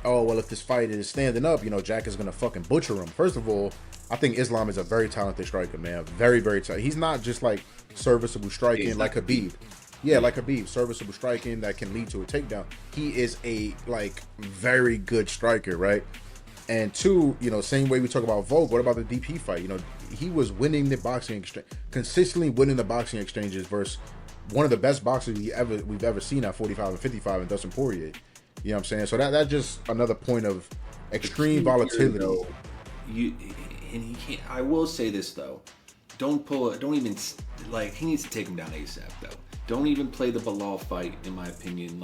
oh, well, if this fight is standing up, Jack is going to fucking butcher him. First of all, I think Islam is a very talented striker, man. Very, very talented. He's not just like serviceable striking like Khabib. Yeah, like Khabib, serviceable striking that can lead to a takedown. He is a very good striker, right? And 2, same way we talk about Volk. What about the DP fight? He was winning the boxing exchange, consistently winning the boxing exchanges versus one of the best boxers we've ever seen at 45 and 55 in Dustin Poirier. You know what I'm saying? So that's just another point of extreme volatility. I will say this though, he needs to take him down ASAP though. Don't even play the Bilal fight, in my opinion.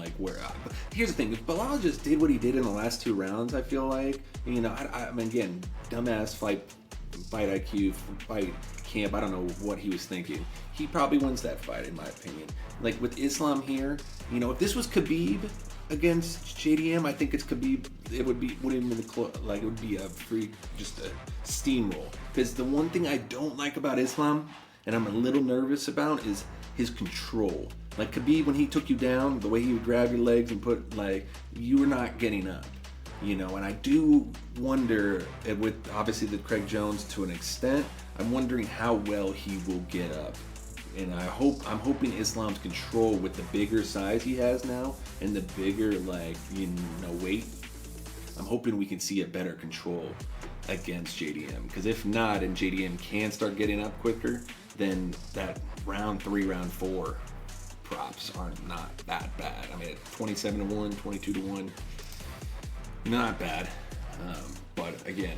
Here's the thing: if Bilal just did what he did in the last 2 rounds, I feel like, I mean, again, dumbass fight IQ, fight camp. I don't know what he was thinking. He probably wins that fight, in my opinion. Like with Islam here, if this was Khabib against JDM, I think it's Khabib. It would be it would be a free, just a steamroll. Because the one thing I don't like about Islam, and I'm a little nervous about, is his control. Like Khabib, when he took you down, the way he would grab your legs and you were not getting up. And I do wonder, with obviously the Craig Jones to an extent, I'm wondering how well he will get up. And I'm hoping Islam's control with the bigger size he has now and the bigger weight, I'm hoping we can see a better control against JDM. Because if not, and JDM can start getting up quicker, then that round 3, round 4 props are not that bad. I mean, at 27-1, 22-1, not bad. But again,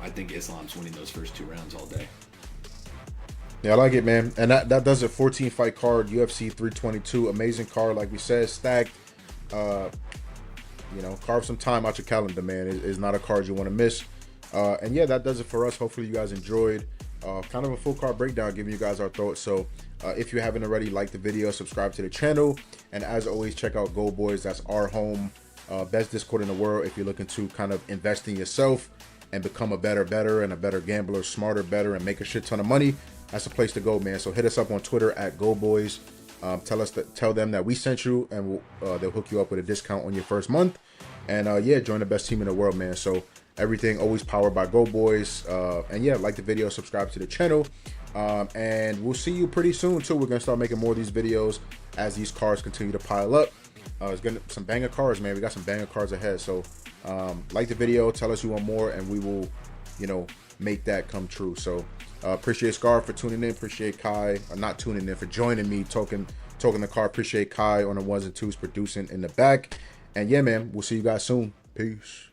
I think Islam's winning those first 2 rounds all day. Yeah, I like it, man. And that does a 14-fight card, UFC 322. Amazing card, like we said, stacked. Carve some time out your calendar, man. It's not a card you want to miss. And yeah, that does it for us. Hopefully you guys enjoyed. Kind of a full card breakdown, giving you guys our thoughts. So if you haven't already, like the video, subscribe to the channel, and as always, check out GoldBoys. That's our home, best Discord in the world if you're looking to kind of invest in yourself and become a better and a better gambler, smarter, better, and make a shit ton of money. That's the place to go, man. So hit us up on Twitter at GoldBoys. Tell them that we sent you, and they'll hook you up with a discount on your first month. And yeah, join the best team in the world, man. So everything always powered by GoldBoys. And yeah, like the video, subscribe to the channel. And we'll see you pretty soon too. We're gonna start making more of these videos as these cards continue to pile up. It's gonna some banger cards, man. We got some banger cards ahead. So like the video, tell us you want more, and we will, make that come true. So Appreciate Scar for tuning in. Appreciate Kai, or not tuning in, for joining me, talking the car. Appreciate Kai on the ones and twos, producing in the back. And yeah, man, we'll see you guys soon. Peace.